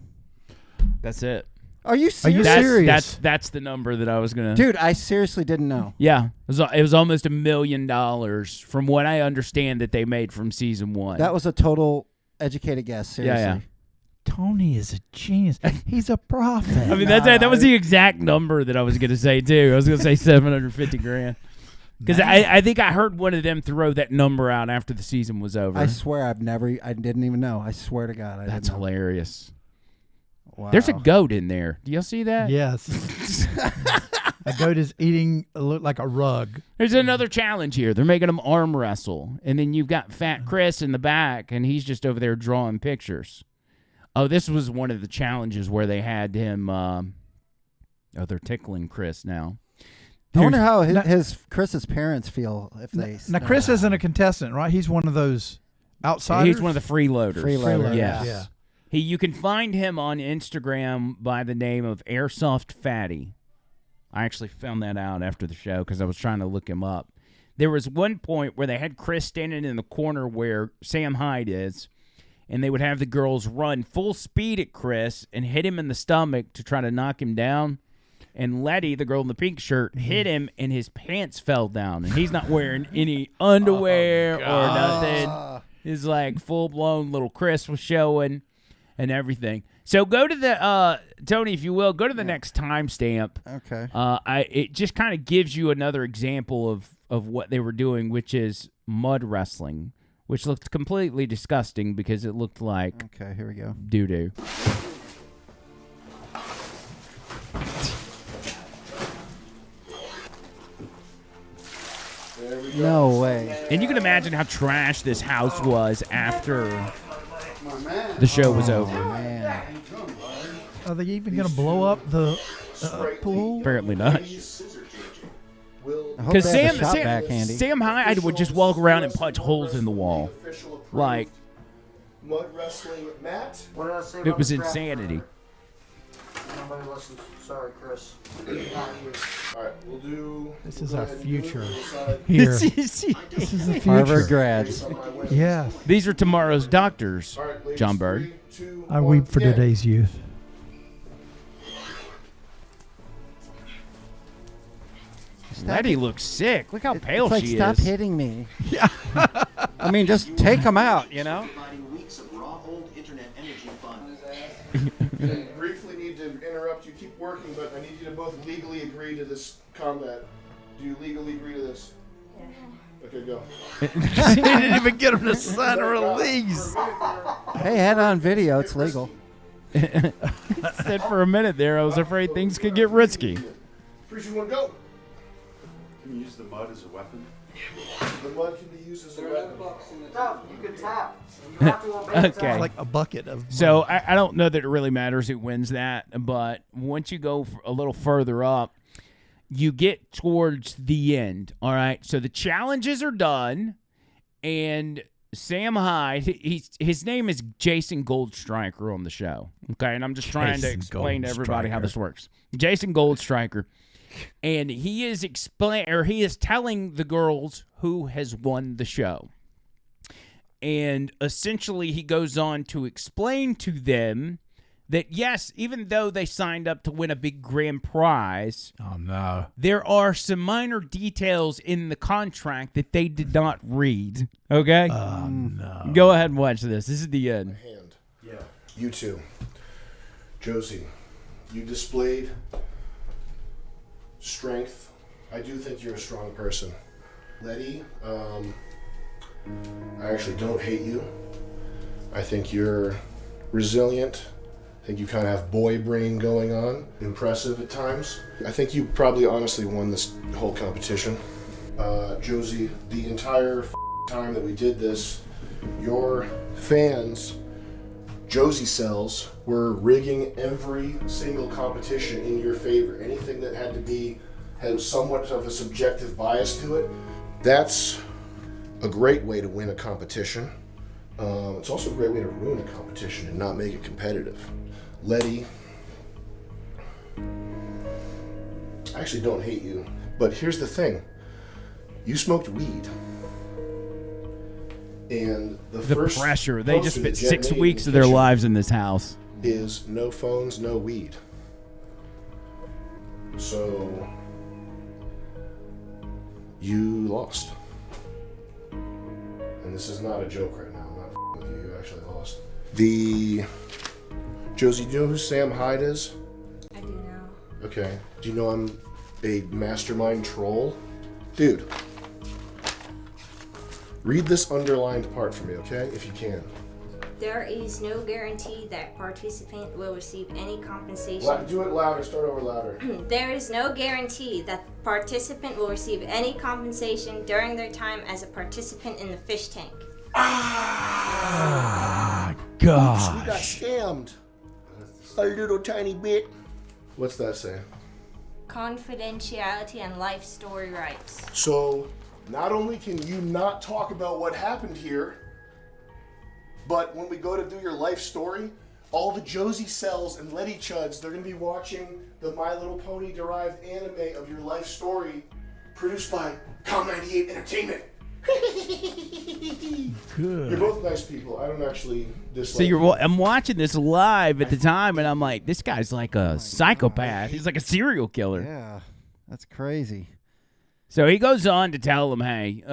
That's it. Are you serious? That's the number that I was gonna. Dude, I seriously didn't know. Yeah, it was almost $1 million from what I understand that they made from season 1. That was a total educated guess. Seriously. Yeah. Tony is a genius. He's a prophet. I mean, that was the exact number that I was gonna say too. I was gonna say $750,000 because I think I heard one of them throw that number out after the season was over. I swear I didn't even know. I swear to God, That's hilarious. Wow. There's a goat in there. Do y'all see that? Yes. A goat is eating like a rug. There's another challenge here. They're making them arm wrestle. And then you've got Fat Chris in the back, and he's just over there drawing pictures. Oh, this was one of the challenges where they had him. They're tickling Chris now. I wonder how Chris's parents feel if they. Now, Chris isn't a contestant, right? He's one of those outsiders. He's one of the freeloaders. Freeloaders. Yes. Yeah. You can find him on Instagram by the name of Airsoft Fatty. I actually found that out after the show because I was trying to look him up. There was one point where they had Chris standing in the corner where Sam Hyde is, and they would have the girls run full speed at Chris and hit him in the stomach to try to knock him down. And Letty, the girl in the pink shirt, hit him, and his pants fell down. And he's not wearing any underwear or nothing. His, full-blown little Chris was showing. And everything. So go to the Tony, if you will, go to the next timestamp. Okay. It just kind of gives you another example of what they were doing, which is mud wrestling, which looked completely disgusting because it looked like okay. Here we go. Doo doo. No way. And you can imagine how trash this house was after the show was over. Man. Are they even going to blow up the pool? Apparently not. Because Sam Hyde would just walk around and punch holes in the wall. Like, Mud wrestling Matt. What did I say it was insanity. Nobody listens. Sorry, Chris. Alright, we'll do. This is our future here. This is the future. Harvard grads. Yeah. These are tomorrow's doctors, Right, John Byrd. 3, 2, I weep for yeah. today's youth. Letty looks sick. Look how pale it's like, she stop is. hitting me. Yeah. I mean, just take them out, you know? Providing weeks of raw old internet energy fun. I briefly need to interrupt you. Keep working, but I need you to both legally agree to this combat. Do you legally agree to this? Okay, go. She didn't even get him to sign a release. Hey, had it on video. It's legal. Said for a minute there, I was afraid things could get risky. First, you want to go? Can you use the mud as a weapon? The mud can be used as a weapon. You can tap. You have to obey the Okay. tap. Like a bucket of. So I don't know that it really matters who wins that, but once you go a little further up, you get towards the end. All right. So the challenges are done, and Sam Hyde, his name is Jason Goldstriker on the show. Okay, and I'm just trying to explain to everybody how this works. Jason Goldstriker, and he is telling the girls who has won the show. And essentially, he goes on to explain to them that, yes, even though they signed up to win a big grand prize, there are some minor details in the contract that they did not read. Okay? No. Go ahead and watch this. This is the end. Hand. Yeah. You two. Josie, you displayed strength. I do think you're a strong person. Letty, I actually don't hate you. I think you're resilient. I think you kind of have boy brain going on. Impressive at times. I think you probably honestly won this whole competition. Josie, the entire time that we did this, your fans, Josie cells, were rigging every single competition in your favor. Anything that had somewhat of a subjective bias to it. That's a great way to win a competition. It's also a great way to ruin a competition and not make it competitive. Letty, I actually don't hate you, but here's the thing. You smoked weed. And the first pressure. They just poster spent that Jet 6 made in weeks the of their kitchen lives in this house. is no phones, no weed. So you lost. And this is not a joke right now. I'm not f***ing with you. You actually lost. Josie, do you know who Sam Hyde is? I do now. Okay. Do you know I'm a mastermind troll? Dude. Read this underlined part for me, okay? If you can. There is no guarantee that participant will receive any compensation. Do it louder. Start over louder. There is no guarantee that participant will receive any compensation during their time as a participant in the fish tank. God. We got scammed. A little tiny bit. What's that say? Confidentiality and life story rights. So, not only can you not talk about what happened here, but when we go to do your life story, all the Josie cells and Letty Chuds, they're going to be watching the My Little Pony derived anime of your life story produced by Com98 Entertainment. Good. You're both nice people. I don't actually dislike So you. I'm watching this live at the time, and I'm like, this guy's like a psychopath. He's like a serial killer. Yeah, that's crazy. So he goes on to tell them, hey,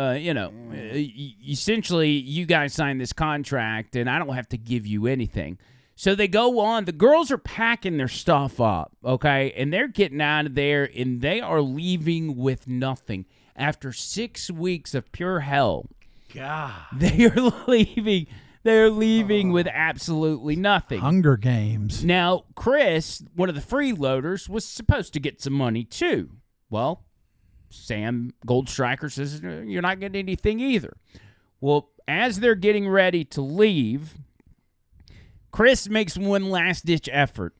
essentially, you guys signed this contract, and I don't have to give you anything. So they go on. The girls are packing their stuff up, okay? And they're getting out of there, and they are leaving with nothing. After 6 weeks of pure hell, God. they are leaving. They're leaving with absolutely nothing. Hunger Games. Now, Chris, one of the freeloaders, was supposed to get some money too. Well, Sam Goldstriker says, you're not getting anything either. Well, as they're getting ready to leave, Chris makes one last-ditch effort.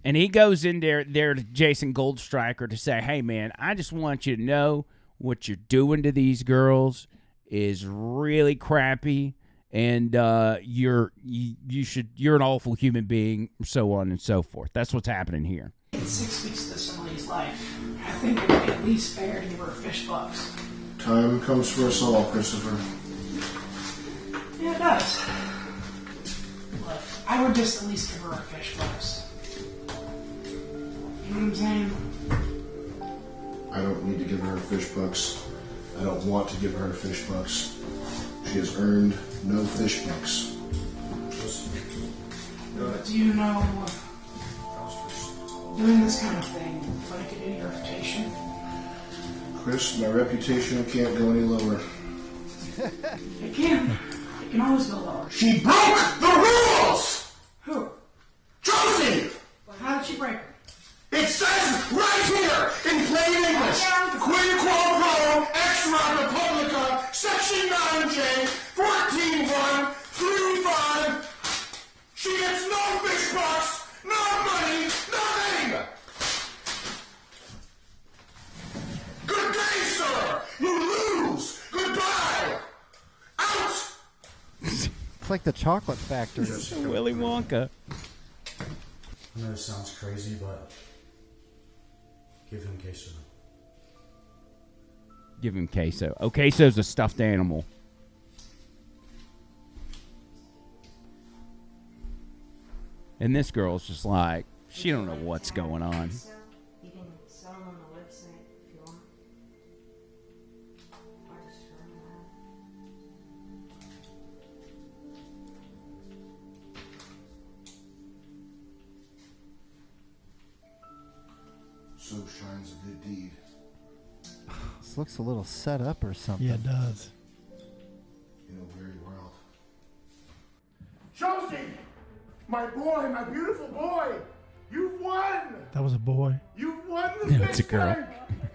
And he goes in there to Jason Goldstriker to say, hey, man, I just want you to know what you're doing to these girls is really crappy, and you're an awful human being, so on and so forth. That's what's happening here. In 6 weeks of somebody's life, I think it would be at least fair to give her a fish bucks. Time comes for us all, Christopher. Yeah, it does. Look, I would just at least give her a fish bucks. You know what I'm saying? I don't need to give her fish bucks. I don't want to give her fish bucks. She has earned no fish bucks. Do you know doing this kind of thing what it could do to your reputation? Chris, my reputation can't go any lower. It can. It can always go lower. She broke the rules! Who? Josie! J, 14-1, 3-5. She gets no fish box, no money, nothing. Good day, sir. You lose. Goodbye. Out. It's like the chocolate factory. Willy Wonka. I know it sounds crazy, but give him queso. Give him queso. Oh, queso's a stuffed animal. And this girl's just like, she don't know what's going on. You can sell them on the website if you want. Or just throw them out. So shines a good deed. This looks a little set up or something. Yeah, it does. In a weary world. Josie, my boy, my beautiful boy, you've won. That was a boy. You've won the Yeah, it's a fish girl. tank.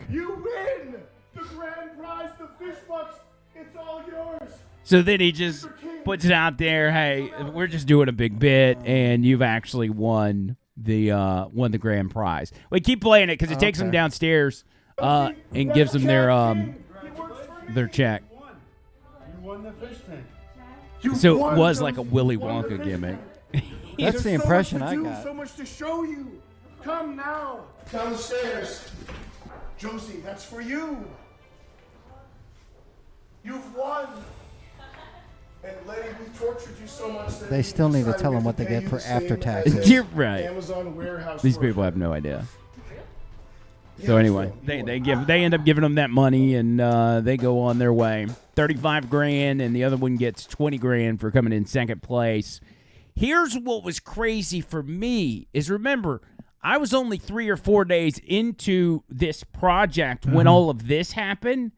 You win the grand prize, the fish bucks. It's all yours. So then he just puts it out there, hey, we're just doing a big bit, and you've actually won the grand prize. We keep playing it because it takes them downstairs and gives them their check. You won the fish tank. So it was like a Willy Wonka gimmick. That's the impression I got. So much to show you. Come now. Down the stairs. Josie, that's for you. You've won. And Letty, we tortured you so much that They we still need to decided tell we them have what to they pay get you for the same after as taxes. You're right. Amazon warehouse These worker. people have no idea. So anyway, they end up giving them that money, and they go on their way. $35,000, and the other one gets $20,000 for coming in second place. Here's what was crazy for me is, remember, I was only 3 or 4 days into this project when all of this happened,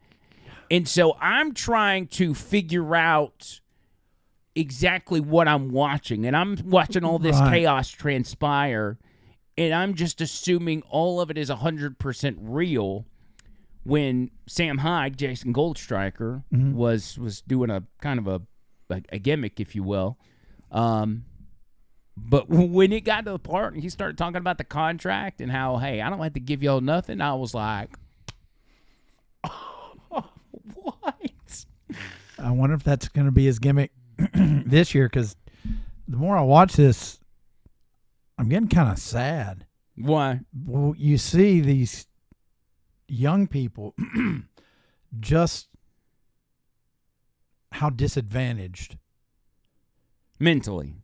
and so I'm trying to figure out exactly what I'm watching, and I'm watching all this chaos transpire. And I'm just assuming all of it is 100% real when Sam Hyde, Jason Goldstriker, was doing a kind of a gimmick, if you will. But when it got to the part and he started talking about the contract and how, hey, I don't have to give y'all nothing, I was like, oh, what? I wonder if that's going to be his gimmick this year, because the more I watch this, I'm getting kind of sad. Why? Well, you see these young people just how disadvantaged mentally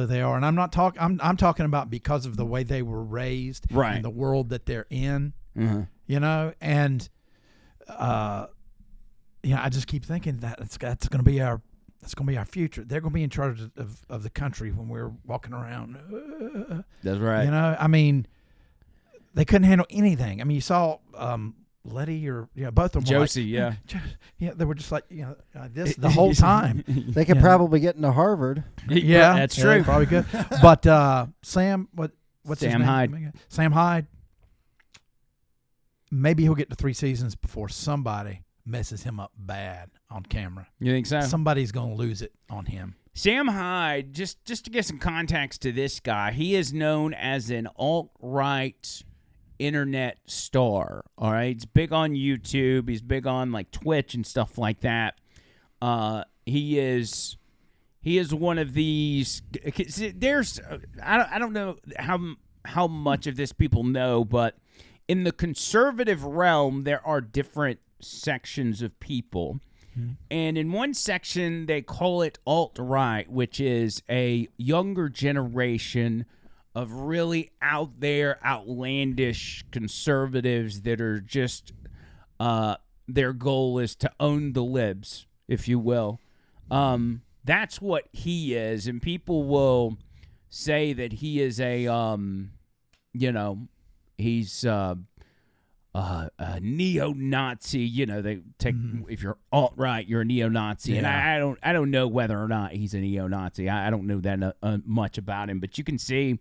they are, and I'm not talking. I'm talking about because of the way they were raised, right, and the world that they're in. You know, and I just keep thinking that's going to be our. That's going to be our future. They're going to be in charge of the country when we're walking around. That's right. You know, I mean, they couldn't handle anything. I mean, you saw Letty or both of them. Josie, were like, they were just like this the whole time. They could probably get into Harvard. Yeah, that's true. Probably good. But Sam, what's his Sam name? Hyde. Sam Hyde. Maybe he'll get to 3 seasons before somebody messes him up bad on camera. You think so? Somebody's going to lose it on him. Sam Hyde, just to get some context to this guy, he is known as an alt-right internet star. All right, he's big on YouTube. He's big on like Twitch and stuff like that. He is one of these. There's I don't know how much of this people know, but in the conservative realm, there are different sections of people. And in one section, they call it alt-right, which is a younger generation of really out there, outlandish conservatives that are just, their goal is to own the libs, if you will. That's what he is. And people will say that he is a, he's a neo-Nazi. They take if you're alt-right, you're a neo-Nazi, and I don't know whether or not he's a neo-Nazi. I don't know that much about him, but you can see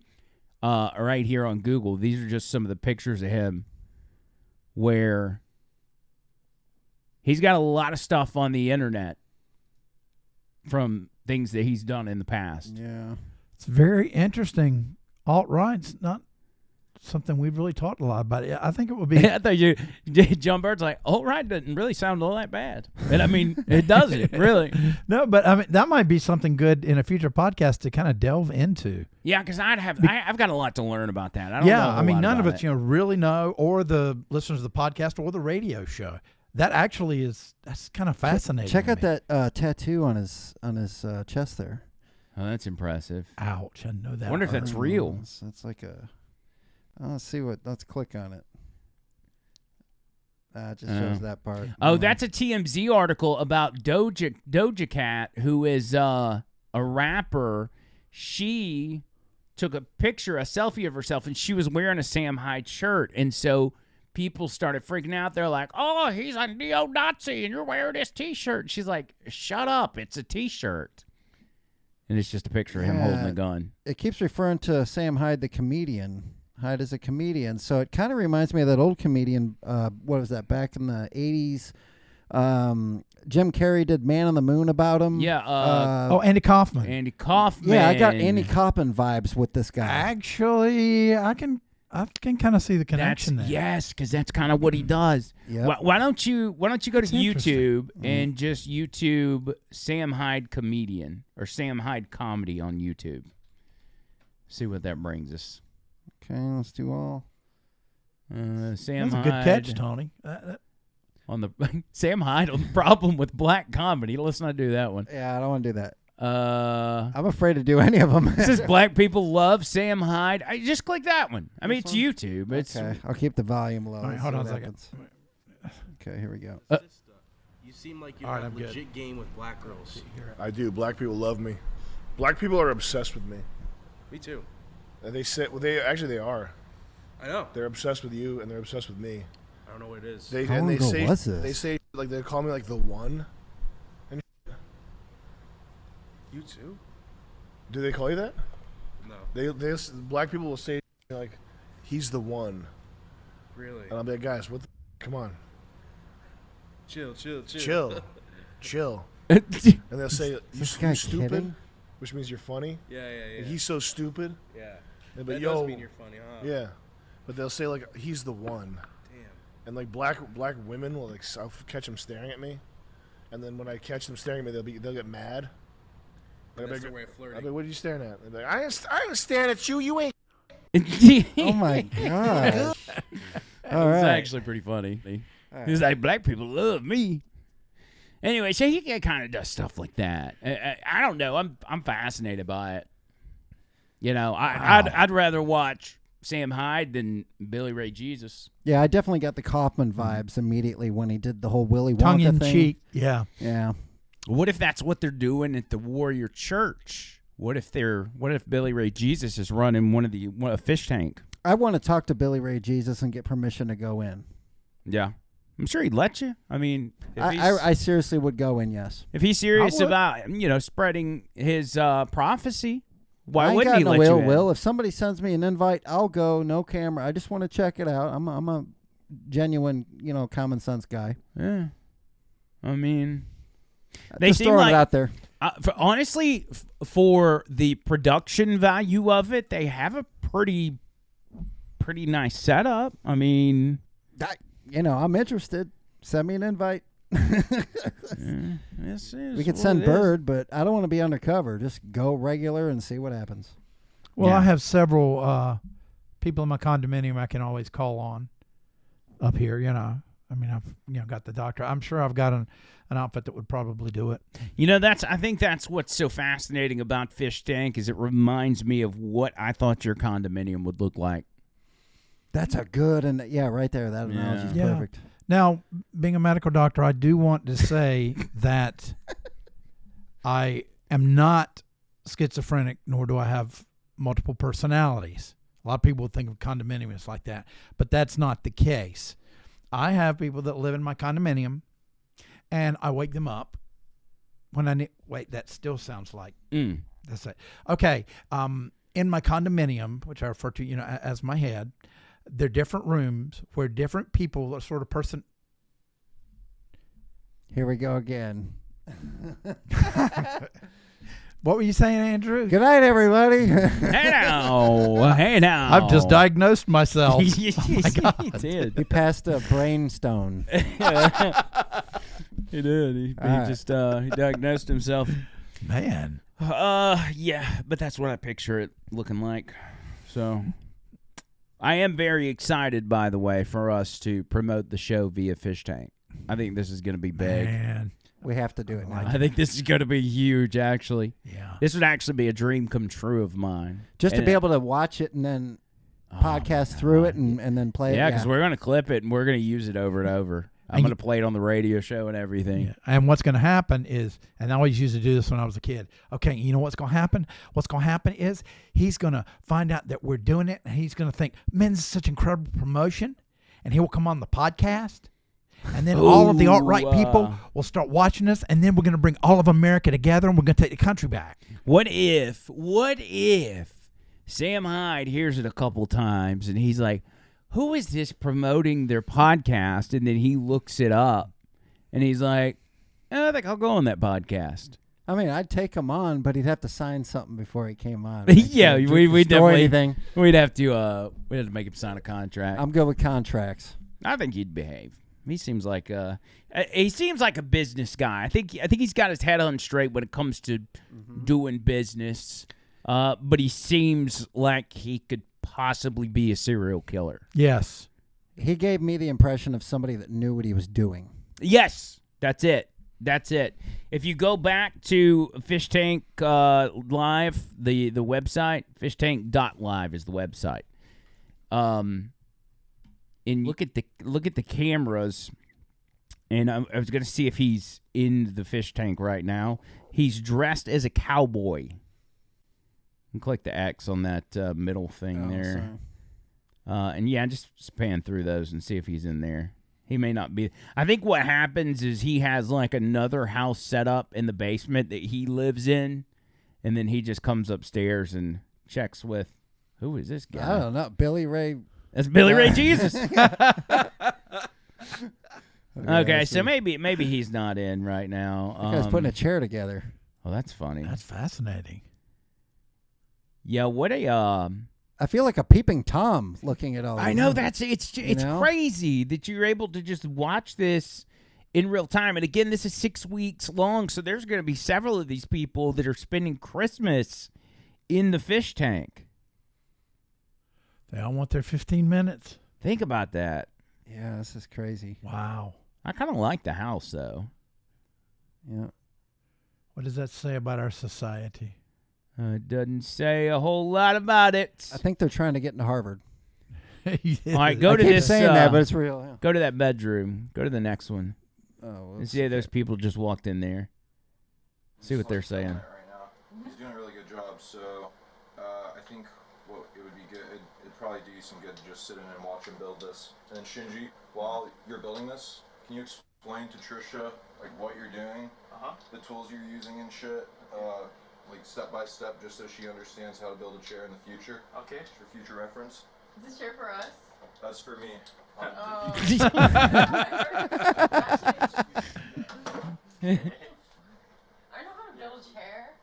right here on Google. These are just some of the pictures of him where he's got a lot of stuff on the internet from things that he's done in the past. Yeah. It's very interesting. Alt-right's not something we've really talked a lot about. I think it would be. I thought John Bird's like, alt-right doesn't really sound all that bad. And I mean, it doesn't, really. No, but I mean, that might be something good in a future podcast to kind of delve into. Yeah, because I've got a lot to learn about that. I don't know a whole lot none of about us, it. really know, or the listeners of the podcast or the radio show. That actually that's kind of fascinating. Check to out me. that tattoo on his chest there. Oh, that's impressive. Ouch! I know that. I wonder if that's real. It's like a. Let's see what. Let's click on it. It just shows that part. Oh, that's a TMZ article about Doja Cat, who is a rapper. She took a selfie of herself, and she was wearing a Sam Hyde shirt, and so people started freaking out. They're like, "Oh, he's a neo-Nazi, and you're wearing this T-shirt." She's like, "Shut up! It's a T-shirt." And it's just a picture of him holding a gun. It keeps referring to Sam Hyde, the comedian. Hyde is a comedian, so it kind of reminds me of that old comedian. What was that? Back in the 80s, Jim Carrey did Man on the Moon about him. Yeah. Andy Kaufman. Andy Kaufman. Yeah, I got Andy Kaufman vibes with this guy. Actually, I can kind of see the connection there. Yes, because that's kind of what he does. Yep. Why don't you go That's to YouTube interesting. and just YouTube Sam Hyde comedian or Sam Hyde comedy on YouTube? See what that brings us. Okay, let's do all. Sam That's a Hyde good catch, Tony. on the Sam Hyde on the problem with black comedy. Let's not do that one. Yeah, I don't want to do that. I'm afraid to do any of them. It says black people love Sam Hyde. I just click that one. I mean, it's YouTube. It's Okay, I'll keep the volume low. All right, hold on a second. Happens. Okay, here we go. You seem like you All right, have I'm good. legit game with black girls. I do. Black people love me. Black people are obsessed with me. Me too. And they say, well, they are. I know. They're obsessed with you, and they're obsessed with me. I don't know what it is. How long ago was this? They say like they call me like the one. And You too? do they call you that? No. They black people will say like, he's the one. Really? And I'll be like, guys, what? Come on, Chill. chill. And they'll say, you guy stupid, kidding? which means you're funny. Yeah. And he's so stupid. Yeah. But That yo, does mean you're funny, huh? yeah. But they'll say like, he's the one. Damn. And like black women will like, I'll catch them staring at me, and then when I catch them staring at me, they'll get mad. Like, That's their way of flirting. I'll be like, what are you staring at? They'll be like, I ain't staring at you. You ain't. Oh my gosh! All It's right. actually pretty funny. He's like, black people love me. Anyway, so he kind of does stuff like that. I don't know. I'm fascinated by it. You know, I'd rather watch Sam Hyde than Billy Ray Jesus. Yeah, I definitely got the Kaufman vibes immediately when he did the whole Willy Wonka Tongue in thing. cheek. Yeah. Yeah. What if that's what they're doing at the Warrior Church? What if Billy Ray Jesus is running a fish tank? I want to talk to Billy Ray Jesus and get permission to go in. Yeah. I'm sure he'd let you. I mean, I seriously would go in, yes. if he's serious about, spreading his prophecy, why I ain't wouldn't got he no let you ill in? will. If somebody sends me an invite, I'll go. No camera. I just want to check it out. I'm a genuine, common sense guy. Yeah. I mean, they Just seem throwing like it out there. Honestly, for the production value of it, they have a pretty nice setup. I mean, I'm interested. Send me an invite. this is We could what send it is. Byrd, but I don't want to be undercover. Just go regular and see what happens. Well, Yeah. I have several people in my condominium I can always call on up here. I mean, I've got the doctor. I'm sure I've got an outfit that would probably do it. I think that's what's so fascinating about Fish Tank is it reminds me of what I thought your condominium would look like. That's a good right there. That analogy's Yeah. perfect. Now, being a medical doctor, I do want to say that I am not schizophrenic, nor do I have multiple personalities. A lot of people think of condominiums like that, but that's not the case. I have people that live in my condominium, and I wake them up when I need. Wait, that still sounds like that's it. Okay, in my condominium, which I refer to, as my head, there are different rooms where different people, a sort of person. Here we go again. What were you saying, Andrew? Good night, everybody. Hey now. Hey now. I've just diagnosed myself. He did. He passed a brainstorm. He did. He diagnosed himself. Man. Yeah, but that's what I picture it looking like. So, I am very excited, by the way, for us to promote the show via Fish Tank. I think this is going to be big. Man. We have to do it now. I think this is going to be huge, actually. Yeah. This would actually be a dream come true of mine. Just to be able to watch it and then podcast through it and then play it. Yeah, because we're going to clip it and we're going to use it over and over. I'm going to play it on the radio show and everything. Yeah. And what's going to happen is, and I always used to do this when I was a kid. Okay, you know what's going to happen? What's going to happen is he's going to find out that we're doing it, and he's going to think, man, this is such incredible promotion, and he will come on the podcast. And then all of the alt-right people will start watching us, and then we're going to bring all of America together, and we're going to take the country back. What if Sam Hyde hears it a couple times, and he's like, who is this promoting their podcast? And then he looks it up, and he's like, I think I'll go on that podcast. I mean, I'd take him on, but he'd have to sign something before he came on. Yeah, we definitely. Anything. We'd have to make him sign a contract. I'm good with contracts. I think he'd behave. He seems like a business guy. I think he's got his head on straight when it comes to doing business. But he seems like he could possibly be a serial killer. Yes. He gave me the impression of somebody that knew what he was doing. Yes, that's it. If you go back to Fish Tank Live, the website, fishtank.live is the website. And look at the cameras, and I was going to see if he's in the fish tank right now. He's dressed as a cowboy. And click the X on that middle thing there. And yeah, just pan through those and see if he's in there. He may not be. I think what happens is he has like another house set up in the basement that he lives in, and then he just comes upstairs and checks with, who is this guy? I don't know. Billy Ray. That's Billy Ray Jesus. Okay, so maybe he's not in right now. That guy's putting a chair together. Oh, that's funny. That's fascinating. Yeah, what a I feel like a peeping Tom looking at all. I know it's crazy that you're able to just watch this in real time. And again, this is 6 weeks long, so there's going to be several of these people that are spending Christmas in the fish tank. They all want their 15 minutes. Think about that. Yeah, this is crazy. Wow. I kind of like the house, though. Yeah. What does that say about our society? It doesn't say a whole lot about it. I think they're trying to get into Harvard. All right, go to keep this. Saying that, but it's real. Yeah. Go to that bedroom. Go to the next one. Oh, and see if those people just walked in there. See what they're saying. Right now. He's doing a really good job, so I think what it would be good, it'd probably do you some good to just sit in and watch him build this. And then Shinji, while you're building this, can you explain to Trisha like what you're doing, the tools you're using and shit, like step by step, just so she understands how to build a chair in the future. Okay. For future reference. Is this chair for us? That's for me. Oh. Oh. I know how to build a chair.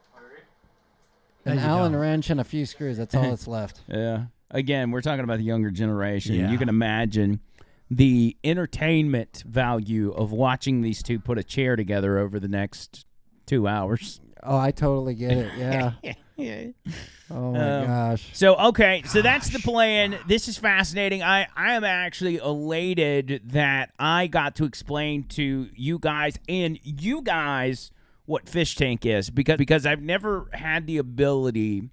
An Allen wrench and a few screws. That's all that's left. Yeah. Again, we're talking about the younger generation. Yeah. You can imagine the entertainment value of watching these two put a chair together over the next 2 hours. Oh, I totally get it. Yeah. Oh my gosh. So that's the plan. This is fascinating. I am actually elated that I got to explain to you guys what Fish Tank is because I've never had the ability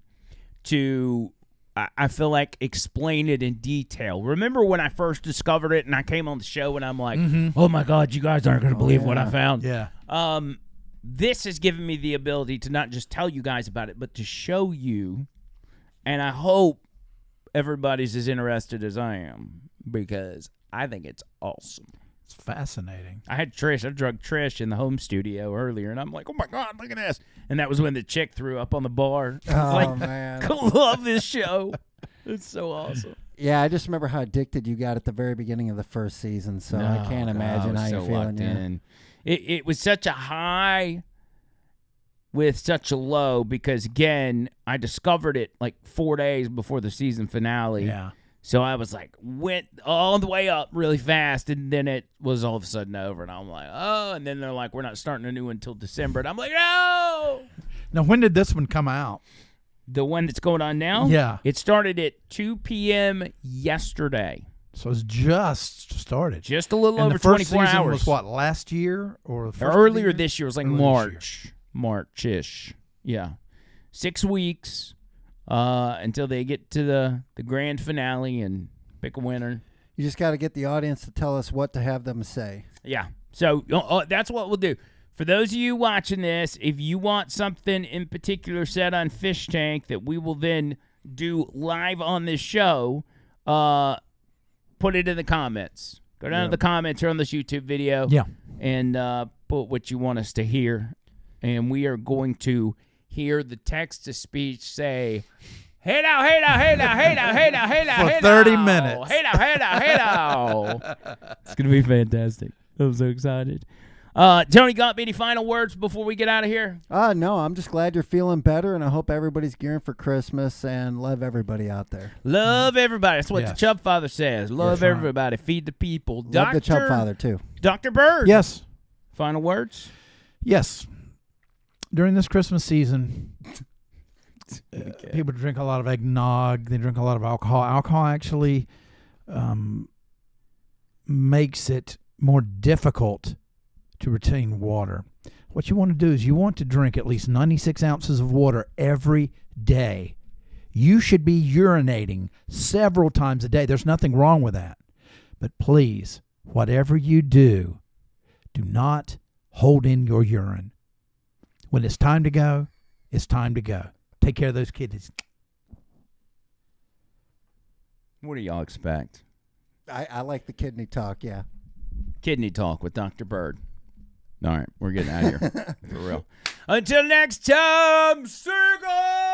to I feel like explain it in detail. Remember when I first discovered it and I came on the show and I'm like, oh my God, you guys aren't going to believe what I found. Yeah. This has given me the ability to not just tell you guys about it, but to show you. And I hope everybody's as interested as I am because I think it's awesome. It's fascinating. I drug Trish in the home studio earlier, and I'm like, oh my God, look at this. And that was when the chick threw up on the bar. Man. I love this show. It's so awesome. Yeah, I just remember how addicted you got at the very beginning of the first season, so I can't imagine how you're feeling. it was such a high with such a low because, again, I discovered it like 4 days before the season finale. Yeah. So I was like, went all the way up really fast, and then it was all of a sudden over. And I'm like, oh, and then they're like, we're not starting a new one until December. And I'm like, no. Now, when did this one come out? The one that's going on now? Yeah. It started at 2 p.m. yesterday. So it's just started. Just a little and over the first 24 season hours. was what, last year? Or the first Earlier of the year? this year. It was like Earlier this year. March-ish. Yeah. 6 weeks until they get to the grand finale and pick a winner. You just got to get the audience to tell us what to have them say. Yeah. So that's what we'll do. For those of you watching this, if you want something in particular said on Fish Tank that we will then do live on this show, put it in the comments. Go down to the comments here on this YouTube video. Yeah. And put what you want us to hear. And we are going to hear the text-to-speech say, hey now, hey now, hey now, hey now, hey now, hey now, for hey 30 now. minutes. Hey now, hey now, hey now. It's going to be fantastic. I'm so excited. Tony, got any final words before we get out of here? No, I'm just glad you're feeling better, and I hope everybody's gearing for Christmas, and love everybody out there. Love everybody. That's what the Chub Father says. Love right. everybody. Feed the people. Love the Chub Father, too. Dr. Byrd. Yes. Final words? Yes. During this Christmas season, people drink a lot of eggnog. They drink a lot of alcohol. Alcohol actually makes it more difficult to retain water. What you want to do is you want to drink at least 96 ounces of water every day. You should be urinating several times a day. There's nothing wrong with that. But please, whatever you do, do not hold in your urine. When it's time to go, it's time to go. Take care of those kidneys. What do y'all expect? I like the kidney talk, yeah. Kidney talk with Dr. Byrd. All right, we're getting out of here. For real. Until next time, circle!